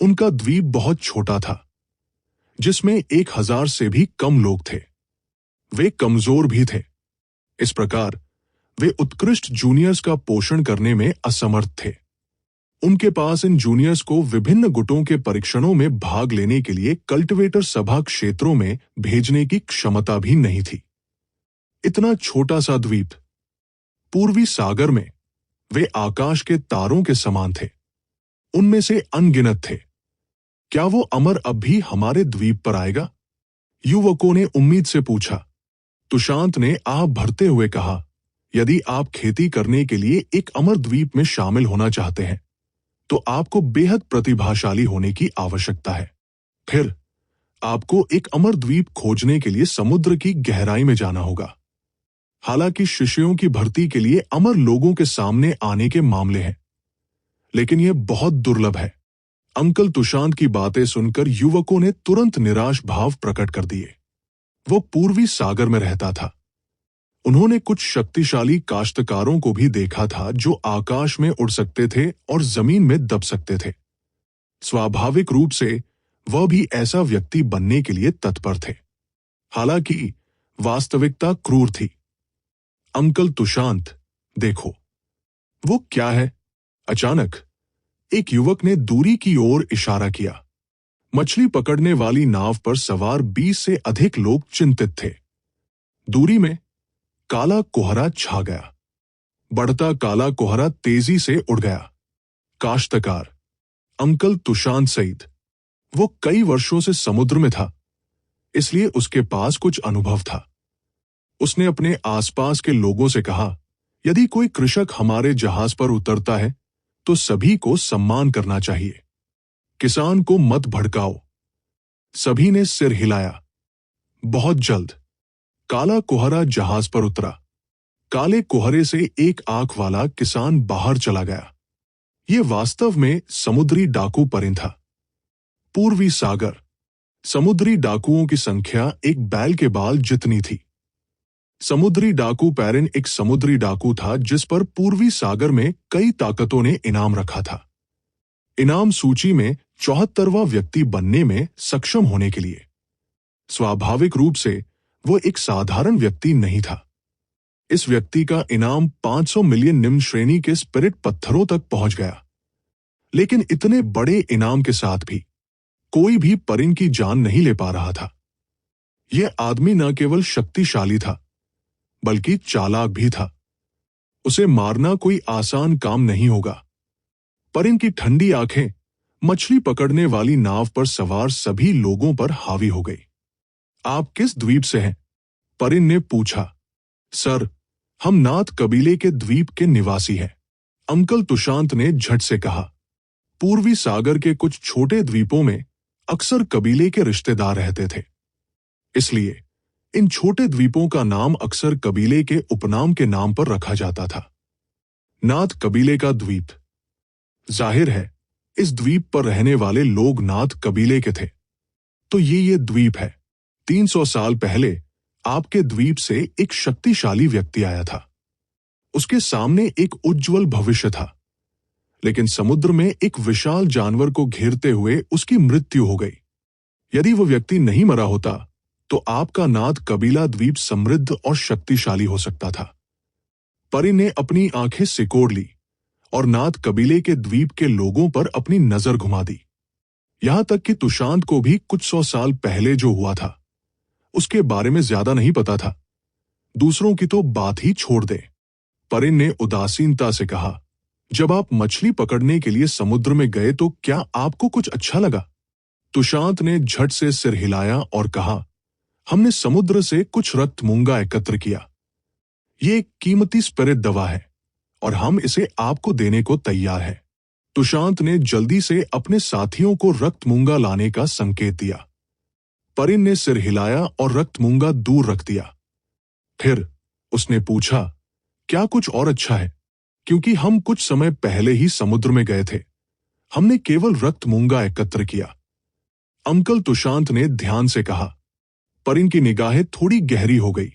उनका द्वीप बहुत छोटा था, जिसमें 1000 से भी कम लोग थे। वे कमजोर भी थे। इस प्रकार वे उत्कृष्ट जूनियर्स का पोषण करने में असमर्थ थे। उनके पास इन जूनियर्स को विभिन्न गुटों के परीक्षणों में भाग लेने के लिए कल्टीवेटर सभा क्षेत्रों में भेजने की क्षमता भी नहीं थी। इतना छोटा सा द्वीप पूर्वी सागर में वे आकाश के तारों के समान थे। उनमें से अनगिनत थे। क्या वो अमर अब भी हमारे द्वीप पर आएगा? युवकों ने उम्मीद से पूछा। तुशांत ने आह भरते हुए कहा, यदि आप खेती करने के लिए एक अमर द्वीप में शामिल होना चाहते हैं, तो आपको बेहद प्रतिभाशाली होने की आवश्यकता है। फिर आपको एक अमर द्वीप खोजने के लिए समुद्र की गहराई में जाना होगा। हालांकि शिष्यों की भर्ती के लिए अमर लोगों के सामने आने के मामले हैं, लेकिन यह बहुत दुर्लभ है। अंकल तुशांत की बातें सुनकर युवकों ने तुरंत निराश भाव प्रकट कर दिए। वो पूर्वी सागर में रहता था। उन्होंने कुछ शक्तिशाली काश्तकारों को भी देखा था जो आकाश में उड़ सकते थे और जमीन में दब सकते थे। स्वाभाविक रूप से वह भी ऐसा व्यक्ति बनने के लिए तत्पर थे। हालांकि वास्तविकता क्रूर थी। अंकल तुशांत, देखो, वो क्या है? अचानक एक युवक ने दूरी की ओर इशारा किया। मछली पकड़ने वाली नाव पर सवार 20 से अधिक लोग चिंतित थे। दूरी में काला कोहरा छा गया। बढ़ता काला कोहरा तेजी से उड़ गया। काश्तकार अंकल तुशांत सईद, वो कई वर्षों से समुद्र में था, इसलिए उसके पास कुछ अनुभव था। उसने अपने आसपास के लोगों से कहा, यदि कोई कृषक हमारे जहाज पर उतरता है तो सभी को सम्मान करना चाहिए। किसान को मत भड़काओ। सभी ने सिर हिलाया। बहुत जल्द काला कोहरा जहाज पर उतरा। काले कोहरे से एक आंख वाला किसान बाहर चला गया। यह वास्तव में समुद्री डाकू परिंद था। पूर्वी सागर, समुद्री डाकुओं की संख्या एक बैल के बाल जितनी थी। समुद्री डाकू पैरिन एक समुद्री डाकू था जिस पर पूर्वी सागर में कई ताकतों ने इनाम रखा था। इनाम सूची में 74वां व्यक्ति बनने में सक्षम होने के लिए स्वाभाविक रूप से वो एक साधारण व्यक्ति नहीं था। इस व्यक्ति का इनाम 500 मिलियन निम्न श्रेणी के स्पिरिट पत्थरों तक पहुंच गया। लेकिन इतने बड़े इनाम के साथ भी कोई भी परिन की जान नहीं ले पा रहा था। यह आदमी न केवल शक्तिशाली था, बल्कि चालाक भी था। उसे मारना कोई आसान काम नहीं होगा। परिन की ठंडी आंखें मछली पकड़ने वाली नाव पर सवार सभी लोगों पर हावी हो गई। आप किस द्वीप से हैं? परिन ने पूछा। सर, हम नाथ कबीले के द्वीप के निवासी हैं, अंकल तुशांत ने झट से कहा। पूर्वी सागर के कुछ छोटे द्वीपों में अक्सर कबीले के रिश्तेदार रहते थे, इसलिए इन छोटे द्वीपों का नाम अक्सर कबीले के उपनाम के नाम पर रखा जाता था। नाथ कबीले का द्वीप। जाहिर है इस द्वीप पर रहने वाले लोग नाथ कबीले के थे। तो ये द्वीप है। 300 साल पहले आपके द्वीप से एक शक्तिशाली व्यक्ति आया था। उसके सामने एक उज्जवल भविष्य था, लेकिन समुद्र में एक विशाल जानवर को घेरते हुए उसकी मृत्यु हो गई। यदि वो व्यक्ति नहीं मरा होता तो आपका नाथ कबीला द्वीप समृद्ध और शक्तिशाली हो सकता था। परी ने अपनी आंखें सिकोड़ ली और नाथ कबीले के द्वीप के लोगों पर अपनी नजर घुमा दी। यहां तक कि तुशांत को भी कुछ 100 साल पहले जो हुआ था उसके बारे में ज्यादा नहीं पता था। दूसरों की तो बात ही छोड़ दे। परिन ने उदासीनता से कहा, जब आप मछली पकड़ने के लिए समुद्र में गए तो क्या आपको कुछ अच्छा लगा? तुशांत ने झट से सिर हिलाया और कहा, हमने समुद्र से कुछ रक्त मूंगा एकत्र किया। ये एक कीमती स्पिरिट दवा है और हम इसे आपको देने को तैयार है। तुशांत ने जल्दी से अपने साथियों को रक्त मूंगा लाने का संकेत दिया। परिन ने सिर हिलाया और रक्त मूंगा दूर रख दिया। फिर उसने पूछा, क्या कुछ और अच्छा है? क्योंकि हम कुछ समय पहले ही समुद्र में गए थे। हमने केवल रक्त मूंगा एकत्र किया। अंकल तुशांत ने ध्यान से कहा। परिन की निगाहें थोड़ी गहरी हो गई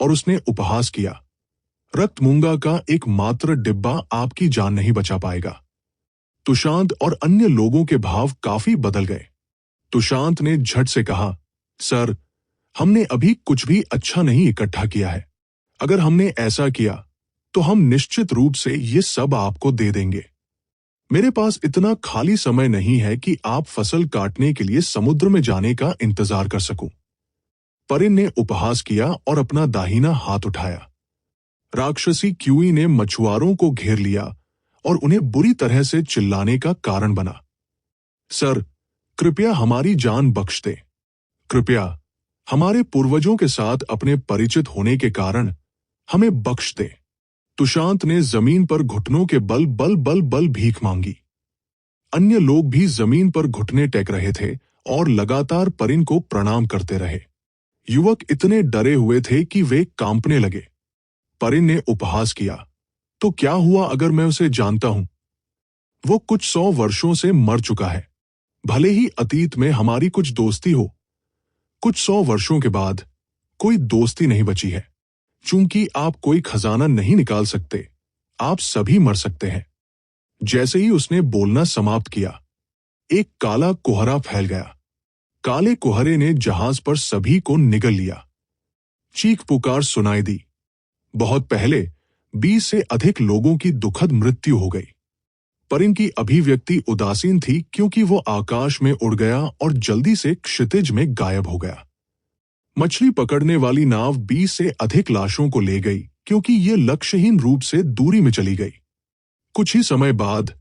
और उसने उपहास किया, रक्त मूंगा का एक मात्र डिब्बा आपकी जान नहीं बचा पाएगा। तुशांत और अन्य लोगों के भाव काफी बदल गए। तुशांत ने झट से कहा, सर, हमने अभी कुछ भी अच्छा नहीं इकट्ठा किया है। अगर हमने ऐसा किया तो हम निश्चित रूप से ये सब आपको दे देंगे। मेरे पास इतना खाली समय नहीं है कि आप फसल काटने के लिए समुद्र में जाने का इंतजार कर सकूं। परिन ने उपहास किया और अपना दाहिना हाथ उठाया। राक्षसी क्यूई ने मछुआरों को घेर लिया और उन्हें बुरी तरह से चिल्लाने का कारण बना। सर, कृपया हमारी जान बख्श दे। कृपया हमारे पूर्वजों के साथ अपने परिचित होने के कारण हमें बख्श दे। तुशांत ने जमीन पर घुटनों के बल भीख मांगी। अन्य लोग भी जमीन पर घुटने टेक रहे थे और लगातार परिन को प्रणाम करते रहे। युवक इतने डरे हुए थे कि वे कांपने लगे। परिन ने उपहास किया, तो क्या हुआ अगर मैं उसे जानता हूं? वो कुछ 100 वर्षों से मर चुका है। भले ही अतीत में हमारी कुछ दोस्ती हो, कुछ 100 वर्षों के बाद कोई दोस्ती नहीं बची है। चूंकि आप कोई खजाना नहीं निकाल सकते, आप सभी मर सकते हैं। जैसे ही उसने बोलना समाप्त किया, एक काला कोहरा फैल गया। काले कोहरे ने जहाज पर सभी को निगल लिया। चीख पुकार सुनाई दी। बहुत पहले 20 से अधिक लोगों की दुखद मृत्यु हो गई। परिन की अभिव्यक्ति उदासीन थी क्योंकि वो आकाश में उड़ गया और जल्दी से क्षितिज में गायब हो गया। मछली पकड़ने वाली नाव 20 से अधिक लाशों को ले गई क्योंकि ये लक्ष्यहीन रूप से दूरी में चली गई। कुछ ही समय बाद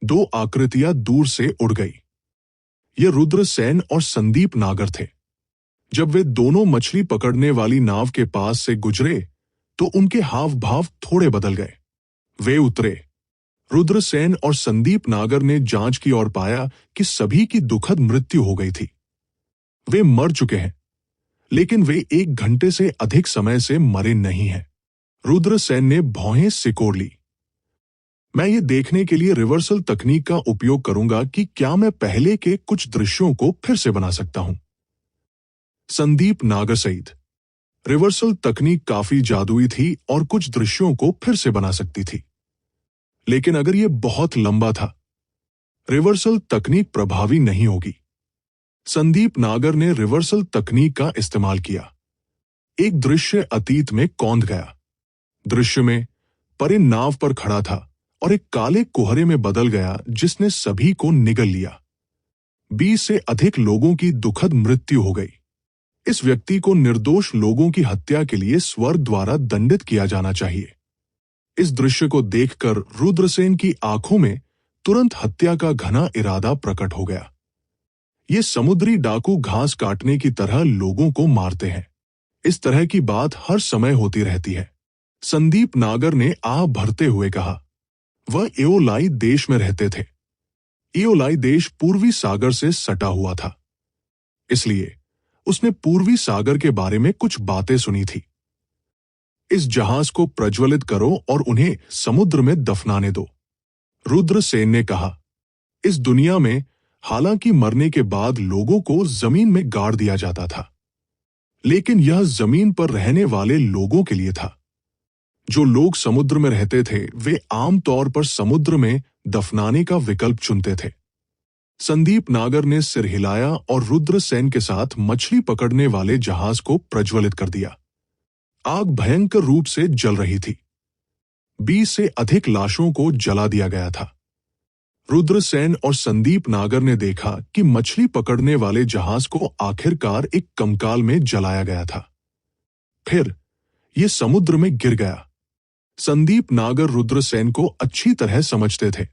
2 आकृतियां दूर से उड़ गई। ये रुद्रसेन और संदीप नागर थे। जब वे दोनों मछली पकड़ने वाली नाव के पास से गुजरे तो उनके हाव भाव थोड़े बदल गए। वे उतरे। रुद्रसेन और संदीप नागर ने जांच की और पाया कि सभी की दुखद मृत्यु हो गई थी। वे मर चुके हैं, लेकिन वे 1 घंटे से अधिक समय से मरे नहीं हैं। रुद्रसेन ने भौहें सिकोड़ ली। मैं ये देखने के लिए रिवर्सल तकनीक का उपयोग करूंगा कि क्या मैं पहले के कुछ दृश्यों को फिर से बना सकता हूं। संदीप नागर सईद। रिवर्सल तकनीक काफी जादुई थी और कुछ दृश्यों को फिर से बना सकती थी, लेकिन अगर यह बहुत लंबा था, रिवर्सल तकनीक प्रभावी नहीं होगी। संदीप नागर ने रिवर्सल तकनीक का इस्तेमाल किया। एक दृश्य अतीत में कौंध गया। दृश्य में परिन नाव पर खड़ा था और एक काले कोहरे में बदल गया जिसने सभी को निगल लिया। 20 से अधिक लोगों की दुखद मृत्यु हो गई। इस व्यक्ति को निर्दोष लोगों की हत्या के लिए स्वर्ग द्वारा दंडित किया जाना चाहिए। इस दृश्य को देखकर रुद्रसेन की आंखों में तुरंत हत्या का घना इरादा प्रकट हो गया। ये समुद्री डाकू घास काटने की तरह लोगों को मारते हैं। इस तरह की बात हर समय होती रहती है। संदीप नागर ने आह भरते हुए कहा। वह एओलाई देश में रहते थे। एओलाई देश पूर्वी सागर से सटा हुआ था, इसलिए उसने पूर्वी सागर के बारे में कुछ बातें सुनी थी। इस जहाज को प्रज्वलित करो और उन्हें समुद्र में दफनाने दो, रुद्रसेन ने कहा। इस दुनिया में हालांकि मरने के बाद लोगों को जमीन में गाड़ दिया जाता था, लेकिन यह जमीन पर रहने वाले लोगों के लिए था। जो लोग समुद्र में रहते थे वे आमतौर पर समुद्र में दफनाने का विकल्प चुनते थे। संदीप नागर ने सिर हिलाया और रुद्रसेन के साथ मछली पकड़ने वाले जहाज को प्रज्वलित कर दिया। आग भयंकर रूप से जल रही थी। 20 से अधिक लाशों को जला दिया गया था। रुद्रसेन और संदीप नागर ने देखा कि मछली पकड़ने वाले जहाज को आखिरकार एक कंकाल में जलाया गया था। फिर यह समुद्र में गिर गया। संदीप नागर रुद्रसेन को अच्छी तरह समझते थे।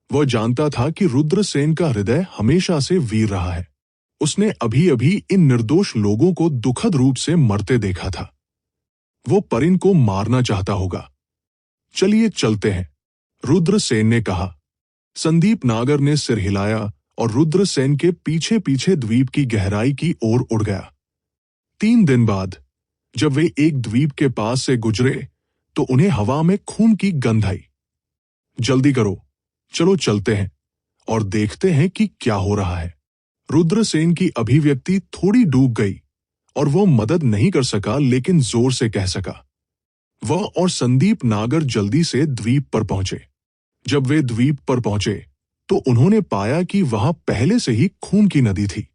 वह जानता था कि रुद्रसेन का हृदय हमेशा से वीर रहा है। उसने अभी अभी इन निर्दोष लोगों को दुखद रूप से मरते देखा था। वो परिन को मारना चाहता होगा। चलिए चलते हैं, रुद्रसेन ने कहा। संदीप नागर ने सिर हिलाया और रुद्रसेन के पीछे पीछे द्वीप की गहराई की ओर उड़ गया। 3 दिन बाद जब वे एक द्वीप के पास से गुजरे तो उन्हें हवा में खून की गंध आई। जल्दी करो, चलो चलते हैं और देखते हैं कि क्या हो रहा है। रुद्रसेन की अभिव्यक्ति थोड़ी डूब गई और वो मदद नहीं कर सका, लेकिन जोर से कह सका। वह और संदीप नागर जल्दी से द्वीप पर पहुंचे। जब वे द्वीप पर पहुंचे तो उन्होंने पाया कि वहां पहले से ही खून की नदी थी।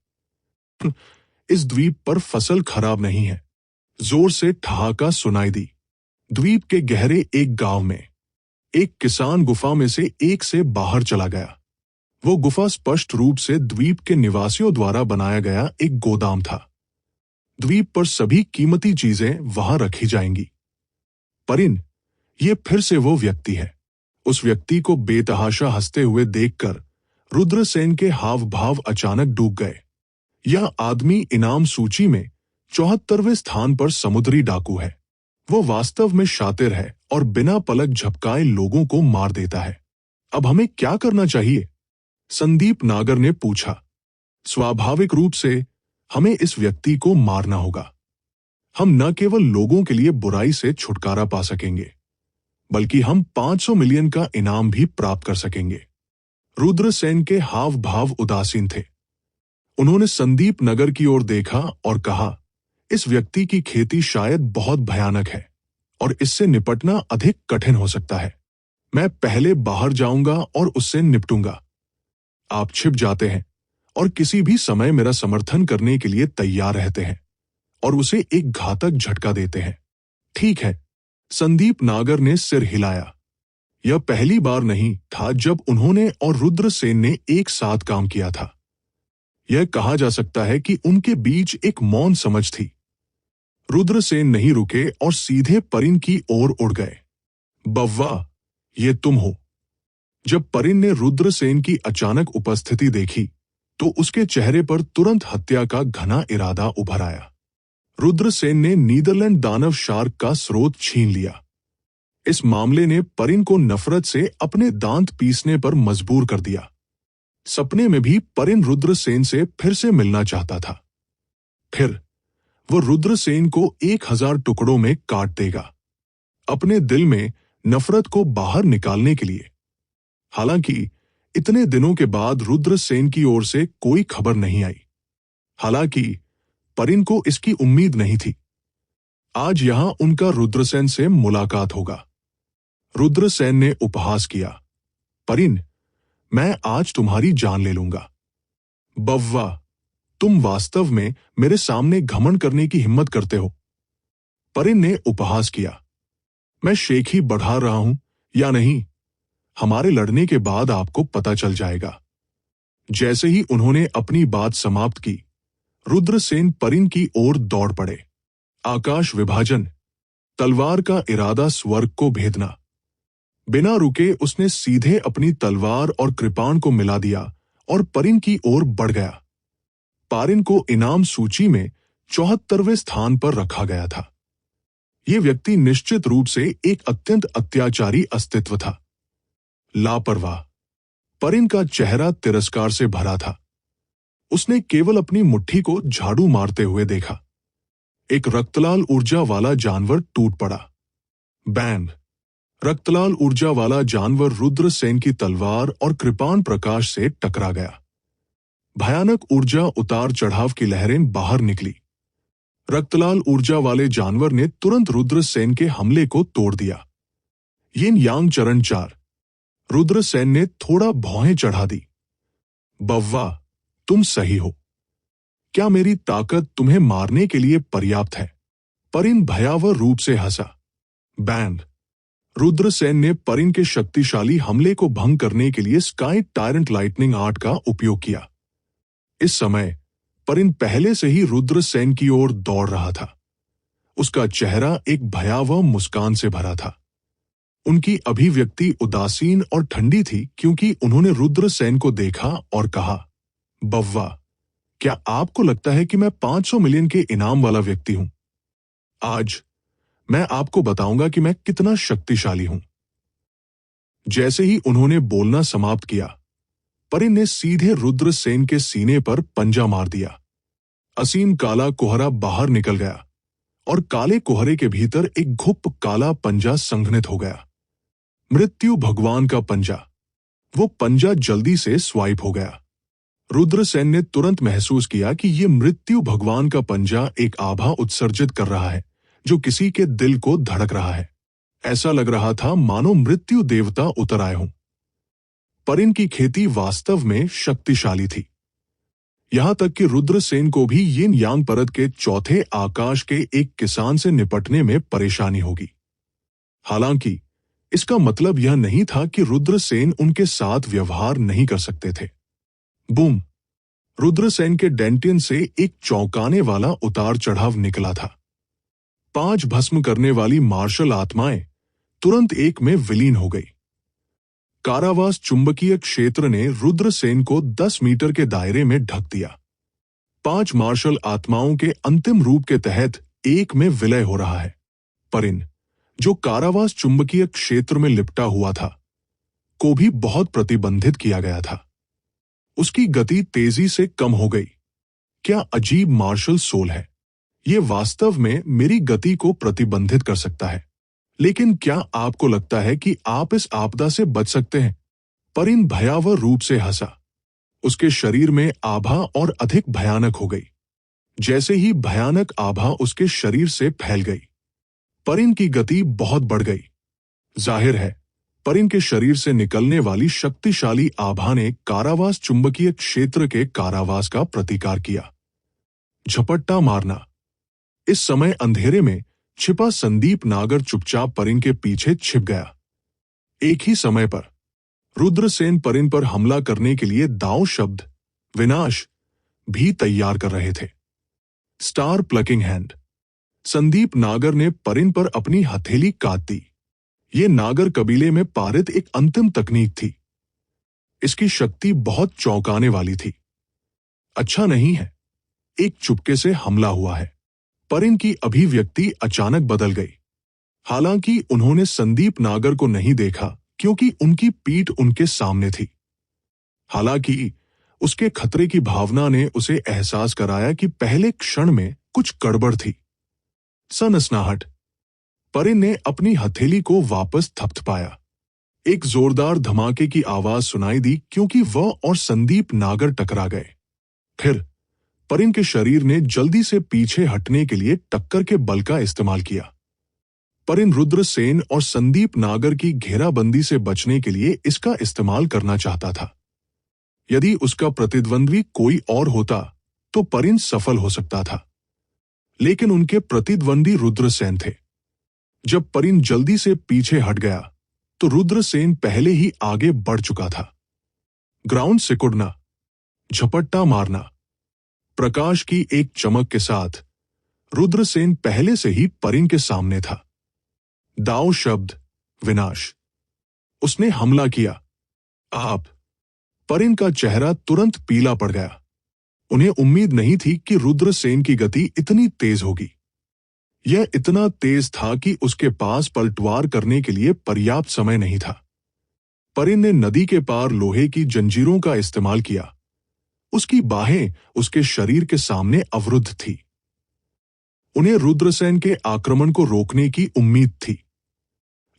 इस द्वीप पर फसल खराब नहीं है, जोर से ठहाका सुनाई दी। द्वीप के गहरे एक गांव में एक किसान गुफा में से एक से बाहर चला गया। वो गुफा स्पष्ट रूप से द्वीप के निवासियों द्वारा बनाया गया एक गोदाम था। द्वीप पर सभी कीमती चीजें वहां रखी जाएंगी। परिन, ये फिर से वो व्यक्ति है। उस व्यक्ति को बेतहाशा हंसते हुए देखकर रुद्रसेन के हाव भाव अचानक डूब गए। यह आदमी इनाम सूची में 74वें स्थान पर समुद्री डाकू है। वो वास्तव में शातिर है और बिना पलक झपकाए लोगों को मार देता है। अब हमें क्या करना चाहिए? संदीप नागर ने पूछा। स्वाभाविक रूप से हमें इस व्यक्ति को मारना होगा। हम न केवल लोगों के लिए बुराई से छुटकारा पा सकेंगे, बल्कि हम 500 मिलियन का इनाम भी प्राप्त कर सकेंगे। रुद्रसेन के हाव भाव उदासीन थे। उन्होंने संदीप नगर की ओर देखा और कहा, इस व्यक्ति की खेती शायद बहुत भयानक है और इससे निपटना अधिक कठिन हो सकता है। मैं पहले बाहर जाऊंगा और उससे निपटूंगा। आप छिप जाते हैं और किसी भी समय मेरा समर्थन करने के लिए तैयार रहते हैं और उसे एक घातक झटका देते हैं। ठीक है, संदीप नागर ने सिर हिलाया। यह पहली बार नहीं था जब उन्होंने और रुद्रसेन ने एक साथ काम किया था। यह कहा जा सकता है कि उनके बीच एक मौन समझ थी। रुद्रसेन नहीं रुके और सीधे परिन की ओर उड़ गए। बव्वा, ये तुम हो। जब परिन ने रुद्रसेन की अचानक उपस्थिति देखी तो उसके चेहरे पर तुरंत हत्या का घना इरादा उभर आया। रुद्रसेन ने नीदरलैंड दानव शार्क का स्रोत छीन लिया। इस मामले ने परिन को नफरत से अपने दांत पीसने पर मजबूर कर दिया। सपने में भी परिन रुद्रसेन से फिर से मिलना चाहता था। फिर वो रुद्रसेन को 1000 टुकड़ों में काट देगा, अपने दिल में नफरत को बाहर निकालने के लिए। हालांकि इतने दिनों के बाद रुद्रसेन की ओर से कोई खबर नहीं आई। हालांकि परिन को इसकी उम्मीद नहीं थी। आज यहां उनका रुद्रसेन से मुलाकात होगा। रुद्रसेन ने उपहास किया, परिन, मैं आज तुम्हारी जान ले लूंगा। बव्वा, तुम वास्तव में मेरे सामने घमंड करने की हिम्मत करते हो। परिन ने उपहास किया। मैं शेख ही बढ़ा रहा हूं या नहीं, हमारे लड़ने के बाद आपको पता चल जाएगा। जैसे ही उन्होंने अपनी बात समाप्त की, रुद्रसेन परिन की ओर दौड़ पड़े। आकाश विभाजन, तलवार का इरादा स्वर्ग को भेदना। बिना रुके उसने सीधे अपनी तलवार और कृपाण को मिला दिया और परिन की ओर बढ़ गया। पारिन को इनाम सूची में 74वें स्थान पर रखा गया था। यह व्यक्ति निश्चित रूप से एक अत्यंत अत्याचारी अस्तित्व था। लापरवाह। परिन का चेहरा तिरस्कार से भरा था। उसने केवल अपनी मुट्ठी को झाड़ू मारते हुए देखा। एक रक्तलाल ऊर्जा वाला जानवर टूट पड़ा। बैंग। रक्तलाल ऊर्जा वाला जानवर रुद्रसेन की तलवार और कृपाण प्रकाश से टकरा गया। भयानक ऊर्जा उतार चढ़ाव की लहरें बाहर निकली। रक्तलाल ऊर्जा वाले जानवर ने तुरंत रुद्रसेन के हमले को तोड़ दिया। यिन यांग चरण 4। रुद्रसेन ने थोड़ा भौहें चढ़ा दी। बव्वा, तुम सही हो। क्या मेरी ताकत तुम्हें मारने के लिए पर्याप्त है? परिन भयावह रूप से हंसा। बैंड। रुद्रसेन ने परिन के शक्तिशाली हमले को भंग करने के लिए स्काई टायरेंट लाइटनिंग आर्ट का उपयोग किया। इस समय परिन पहले से ही रुद्रसेन की ओर दौड़ रहा था। उसका चेहरा एक भयावह मुस्कान से भरा था। उनकी अभिव्यक्ति उदासीन और ठंडी थी क्योंकि उन्होंने रुद्रसेन को देखा और कहा, बव्वा, क्या आपको लगता है कि मैं 500 मिलियन के इनाम वाला व्यक्ति हूं? आज मैं आपको बताऊंगा कि मैं कितना शक्तिशाली हूं। जैसे ही उन्होंने बोलना समाप्त किया, परिन ने सीधे रुद्रसेन के सीने पर पंजा मार दिया। असीम काला कोहरा बाहर निकल गया और काले कोहरे के भीतर एक घुप काला पंजा संघनित हो गया। मृत्यु भगवान का पंजा। वो पंजा जल्दी से स्वाइप हो गया। रुद्रसेन ने तुरंत महसूस किया कि ये मृत्यु भगवान का पंजा एक आभा उत्सर्जित कर रहा है जो किसी के दिल को धड़क रहा है। ऐसा लग रहा था मानो मृत्यु देवता उतर आए हों। परिन की खेती वास्तव में शक्तिशाली थी। यहां तक कि रुद्रसेन को भी यिन यांग परत के चौथे आकाश के एक किसान से निपटने में परेशानी होगी। हालांकि इसका मतलब यह नहीं था कि रुद्रसेन उनके साथ व्यवहार नहीं कर सकते थे। बूम। रुद्रसेन के डेंटियन से एक चौंकाने वाला उतार चढ़ाव निकला था। 5 भस्म करने वाली मार्शल आत्माएं तुरंत एक में विलीन हो गई। कारावास चुंबकीय क्षेत्र ने रुद्रसेन को 10 मीटर के दायरे में ढक दिया। 5 मार्शल आत्माओं के अंतिम रूप के तहत एक में विलय हो रहा है। परिन, जो कारावास चुंबकीय क्षेत्र में लिपटा हुआ था, को भी बहुत प्रतिबंधित किया गया था। उसकी गति तेजी से कम हो गई। क्या अजीब मार्शल सोल है। यह वास्तव में मेरी गति को प्रतिबंधित कर सकता है। लेकिन क्या आपको लगता है कि आप इस आपदा से बच सकते हैं? परिन भयावह रूप से हंसा। उसके शरीर में आभा और अधिक भयानक हो गई। जैसे ही भयानक आभा उसके शरीर से फैल गई, परिन की गति बहुत बढ़ गई। जाहिर है, परिन के शरीर से निकलने वाली शक्तिशाली आभा ने कारावास चुंबकीय क्षेत्र के कारावास का प्रतिकार किया। झपट्टा मारना। इस समय अंधेरे में छिपा संदीप नागर चुपचाप परिन के पीछे छिप गया। एक ही समय पर रुद्रसेन परिन पर हमला करने के लिए दाव शब्द विनाश भी तैयार कर रहे थे। Star plucking hand. संदीप नागर ने परिन पर अपनी हथेली काट दी। ये नागर कबीले में पारित एक अंतिम तकनीक थी। इसकी शक्ति बहुत चौंकाने वाली थी। अच्छा नहीं है, एक चुपके से हमला हुआ है। परिन की अभिव्यक्ति अचानक बदल गई। हालांकि उन्होंने संदीप नागर को नहीं देखा क्योंकि उनकी पीठ उनके सामने थी। हालांकि उसके खतरे की भावना ने उसे एहसास कराया कि पहले क्षण में कुछ गड़बड़ थी। सनसनाहट। परिन ने अपनी हथेली को वापस थपथपाया। एक जोरदार धमाके की आवाज सुनाई दी क्योंकि वह और संदीप नागर टकरा गए। फिर परिन के शरीर ने जल्दी से पीछे हटने के लिए टक्कर के बल का इस्तेमाल किया। परिन रुद्रसेन और संदीप नागर की घेराबंदी से बचने के लिए इसका इस्तेमाल करना चाहता था। यदि उसका प्रतिद्वंद्वी कोई और होता तो परिन सफल हो सकता था, लेकिन उनके प्रतिद्वंदी रुद्रसेन थे। जब परिन जल्दी से पीछे हट गया तो रुद्रसेन पहले ही आगे बढ़ चुका था। ग्राउंड सिकुड़ना, झपट्टा मारना, प्रकाश की एक चमक के साथ रुद्रसेन पहले से ही परिन के सामने था। दाव शब्द, विनाश। उसने हमला किया। आप। परिन का चेहरा तुरंत पीला पड़ गया। उन्हें उम्मीद नहीं थी कि रुद्रसेन की गति इतनी तेज होगी। यह इतना तेज था कि उसके पास पलटवार करने के लिए पर्याप्त समय नहीं था। परिन ने नदी के पार लोहे की जंजीरों का इस्तेमाल किया। उसकी बाहें उसके शरीर के सामने अवरुद्ध थी। उन्हें रुद्रसेन के आक्रमण को रोकने की उम्मीद थी,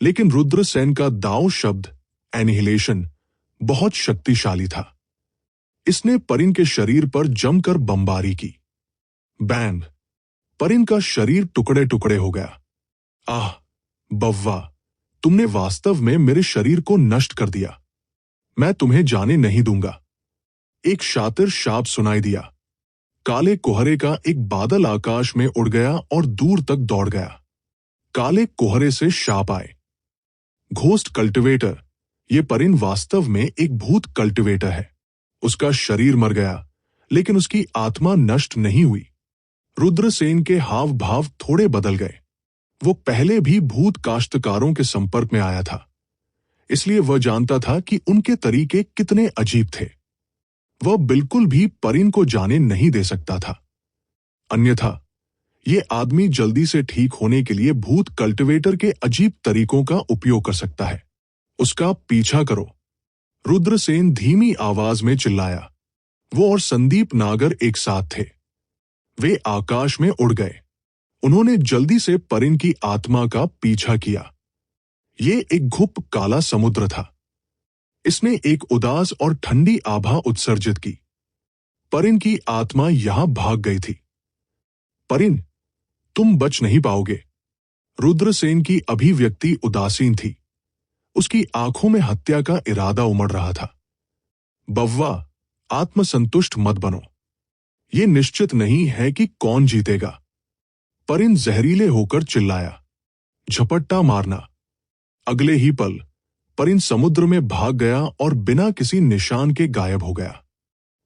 लेकिन रुद्रसेन का दाव शब्द, एनिहिलेशन, बहुत शक्तिशाली था। इसने परिन के शरीर पर जमकर बमबारी की। बैंग! परिन का शरीर टुकड़े टुकड़े हो गया। आह, बव्वा, तुमने वास्तव में मेरे शरीर को नष्ट कर दिया। मैं तुम्हें जाने नहीं दूंगा। एक शातिर शाप सुनाई दिया। काले कोहरे का एक बादल आकाश में उड़ गया और दूर तक दौड़ गया। काले कोहरे से शाप आए। Ghost cultivator. ये परिन वास्तव में एक भूत कल्टिवेटर है। उसका शरीर मर गया, लेकिन उसकी आत्मा नष्ट नहीं हुई। रुद्रसेन के हाव भाव थोड़े बदल गए। वो पहले भी भूत काश्तकारों के संपर्क में आया था, इसलिए वह जानता था कि उनके तरीके कितने अजीब थे। वह बिल्कुल भी परिन को जाने नहीं दे सकता था। अन्यथा ये आदमी जल्दी से ठीक होने के लिए भूत कल्टिवेटर के अजीब तरीकों का उपयोग कर सकता है। उसका पीछा करो, रुद्रसेन धीमी आवाज में चिल्लाया। वो और संदीप नागर एक साथ थे। वे आकाश में उड़ गए। उन्होंने जल्दी से परिन की आत्मा का पीछा किया। ये एक घुप काला समुद्र था। इसने एक उदास और ठंडी आभा उत्सर्जित की। परिन की आत्मा यहां भाग गई थी। परिन, तुम बच नहीं पाओगे। रुद्रसेन की अभिव्यक्ति उदासीन थी। उसकी आंखों में हत्या का इरादा उमड़ रहा था। बव्वा, आत्मसंतुष्ट मत बनो। ये निश्चित नहीं है कि कौन जीतेगा। परिन जहरीले होकर चिल्लाया। झपट्टा मारना। अगले ही पल परिन समुद्र में भाग गया और बिना किसी निशान के गायब हो गया।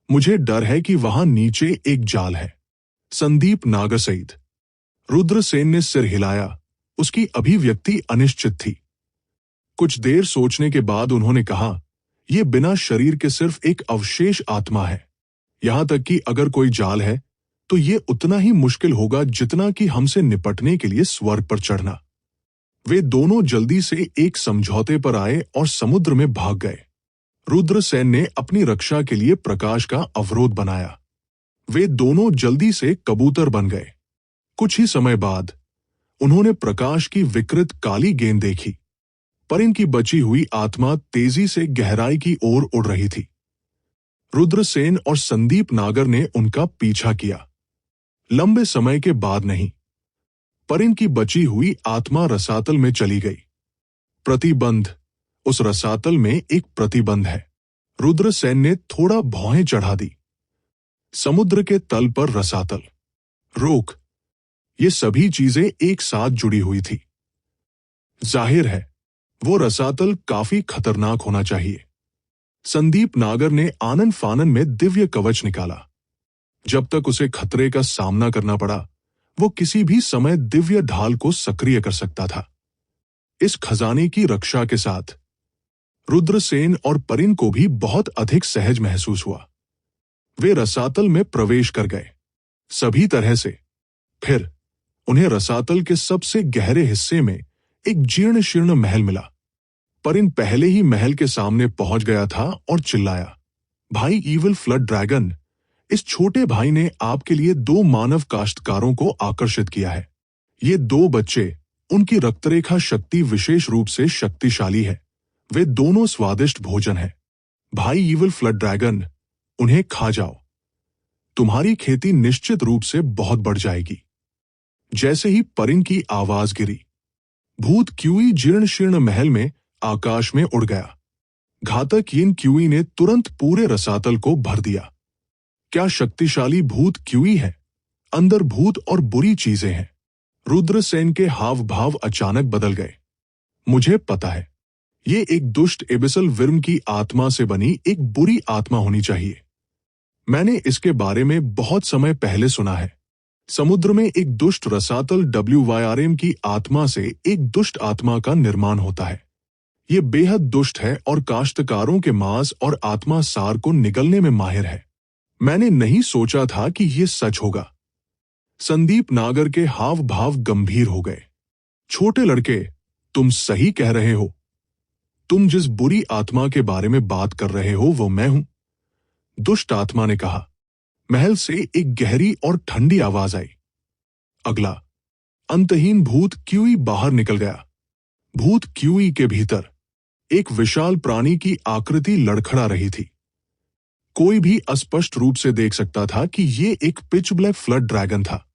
मुझे डर है कि वहां नीचे एक जाल है। संदीप नागर सईद। रुद्रसेन ने सिर हिलाया। उसकी अभिव्यक्ति अनिश्चित थी। कुछ देर सोचने के बाद उन्होंने कहा, यह बिना शरीर के सिर्फ एक अवशेष आत्मा है। यहां तक कि अगर कोई जाल है तो यह उतना ही मुश्किल होगा जितना कि हमसे निपटने के लिए स्वर्ग पर चढ़ना। वे दोनों जल्दी से एक समझौते पर आए और समुद्र में भाग गए। रुद्रसेन ने अपनी रक्षा के लिए प्रकाश का अवरोध बनाया। वे दोनों जल्दी से कबूतर बन गए। कुछ ही समय बाद उन्होंने प्रकाश की विकृत काली गेंद देखी। परिन की बची हुई आत्मा तेजी से गहराई की ओर उड़ रही थी। रुद्रसेन और संदीप नागर ने उनका पीछा किया। लंबे समय के बाद नहीं। परिन की बची हुई आत्मा रसातल में चली गई। प्रतिबंध। उस रसातल में एक प्रतिबंध है। रुद्रसेन ने थोड़ा भौहें चढ़ा दी। समुद्र के तल पर रसातल। रोक। ये सभी चीजें एक साथ जुड़ी हुई थी। जाहिर है वो रसातल काफी खतरनाक होना चाहिए। संदीप नागर ने आनन फानन में दिव्य कवच निकाला। जब तक उसे खतरे का सामना करना पड़ा, वो किसी भी समय दिव्य ढाल को सक्रिय कर सकता था। इस खजाने की रक्षा के साथ रुद्रसेन और परिन को भी बहुत अधिक सहज महसूस हुआ। वे रसातल में प्रवेश कर गए, सभी तरह से। फिर उन्हें रसातल के सबसे गहरे हिस्से में एक जीर्ण शीर्ण महल मिला। परिन पहले ही महल के सामने पहुंच गया था और चिल्लाया, भाई ईविल फ्लड ड्रैगन, इस छोटे भाई ने आपके लिए 2 मानव काश्तकारों को आकर्षित किया है। ये 2 बच्चे, उनकी रक्तरेखा शक्ति विशेष रूप से शक्तिशाली है। वे दोनों स्वादिष्ट भोजन हैं। भाई ईविल फ्लड ड्रैगन, उन्हें खा जाओ। तुम्हारी खेती निश्चित रूप से बहुत बढ़ जाएगी। जैसे ही परिन की आवाज गिरी, भूत क्यूई जीर्ण शीर्ण महल में आकाश में उड़ गया। घातक यिन क्यूई ने तुरंत पूरे रसातल को भर दिया। क्या शक्तिशाली भूत क्यूई है? अंदर भूत और बुरी चीजें हैं। रुद्रसेन के हाव भाव अचानक बदल गए। मुझे पता है, ये एक दुष्ट एबिसल विर्म की आत्मा से बनी एक बुरी आत्मा होनी चाहिए। मैंने इसके बारे में बहुत समय पहले सुना है। समुद्र में एक दुष्ट रसातल WYRM की आत्मा से एक दुष्ट आत्मा का निर्माण होता है। ये बेहद दुष्ट है और काश्तकारों के मांस और आत्मा सार को निगलने में माहिर है। मैंने नहीं सोचा था कि ये सच होगा। संदीप नागर के हाव भाव गंभीर हो गए। छोटे लड़के, तुम सही कह रहे हो। तुम जिस बुरी आत्मा के बारे में बात कर रहे हो वो मैं हूं, दुष्ट आत्मा ने कहा। महल से एक गहरी और ठंडी आवाज आई। अगला अंतहीन भूत क्यूई बाहर निकल गया। भूत क्यूई के भीतर एक विशाल प्राणी की आकृति लड़खड़ा रही थी। कोई भी अस्पष्ट रूप से देख सकता था कि ये एक पिच ब्लैक फ्लड ड्रैगन था।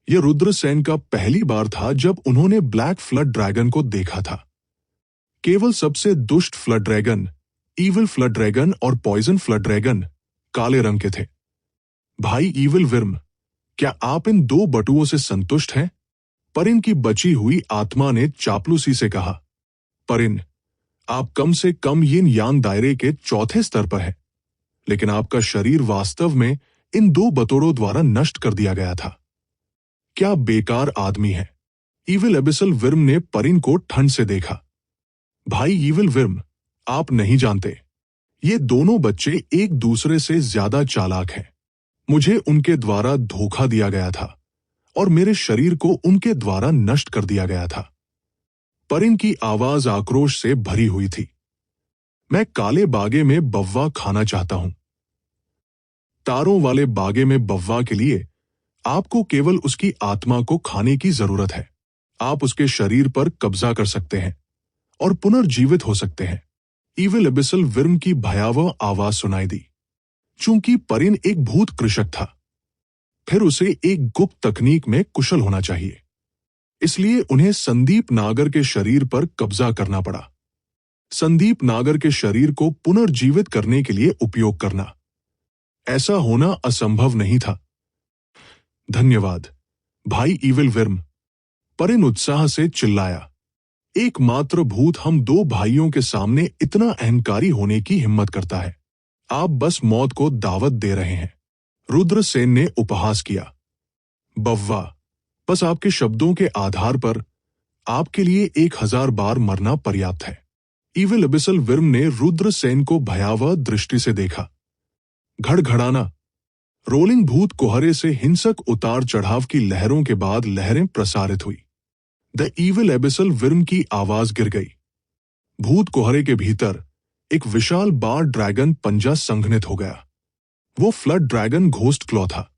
यह रुद्रसेन का पहली बार था जब उन्होंने ब्लैक फ्लड ड्रैगन को देखा था। केवल सबसे दुष्ट flood dragon, evil flood dragon और पॉइजन फ्लड ड्रैगन काले रंग के थे। भाई ईविल विर्म, क्या आप इन 2 बटुओं से संतुष्ट हैं? परिन की बची हुई आत्मा ने चापलूसी से कहा। परिन, आप कम से कम यिन यांग दायरे के 4थे स्तर पर हैं, लेकिन आपका शरीर वास्तव में इन 2 बतौरों द्वारा नष्ट कर दिया गया था। क्या बेकार आदमी है। ईविल एबिसल विर्म ने परिन को ठंड से देखा। भाई ईविल विर्म, आप नहीं जानते, ये दोनों बच्चे एक दूसरे से ज्यादा चालाक हैं। मुझे उनके द्वारा धोखा दिया गया था और मेरे शरीर को उनके द्वारा नष्ट कर दिया गया था। परिन की आवाज आक्रोश से भरी हुई थी। मैं काले बागे में बव्वा खाना चाहता हूं। तारों वाले बागे में बव्वा के लिए आपको केवल उसकी आत्मा को खाने की जरूरत है। आप उसके शरीर पर कब्जा कर सकते हैं और पुनर्जीवित हो सकते हैं। ईविल एबिसल विर्म की भयावह आवाज सुनाई दी। चूंकि परिन एक भूत कृषक था, फिर उसे एक गुप्त तकनीक में कुशल होना चाहिए, इसलिए उन्हें संदीप नागर के शरीर पर कब्जा करना पड़ा। संदीप नागर के शरीर को पुनर्जीवित करने के लिए उपयोग करना, ऐसा होना असंभव नहीं था। धन्यवाद भाई ईविल विर्म, परिन उत्साह से चिल्लाया। एकमात्र भूत हम 2 भाइयों के सामने इतना अहंकारी होने की हिम्मत करता है। आप बस मौत को दावत दे रहे हैं। रुद्रसेन ने उपहास किया। बव्वा, बस आपके शब्दों के आधार पर आपके लिए 1000 बार मरना पर्याप्त है। ईविल एबिसल विर्म ने रुद्रसेन को भयावह दृष्टि से देखा। घड़घड़ाना। रोलिंग भूत कोहरे से हिंसक उतार चढ़ाव की लहरों के बाद लहरें प्रसारित हुई। द ईविल एबिसल विर्म की आवाज गिर गई। भूत कोहरे के भीतर एक विशाल बार ड्रैगन पंजा संघनित हो गया। वो फ्लड ड्रैगन घोस्ट क्लॉ था।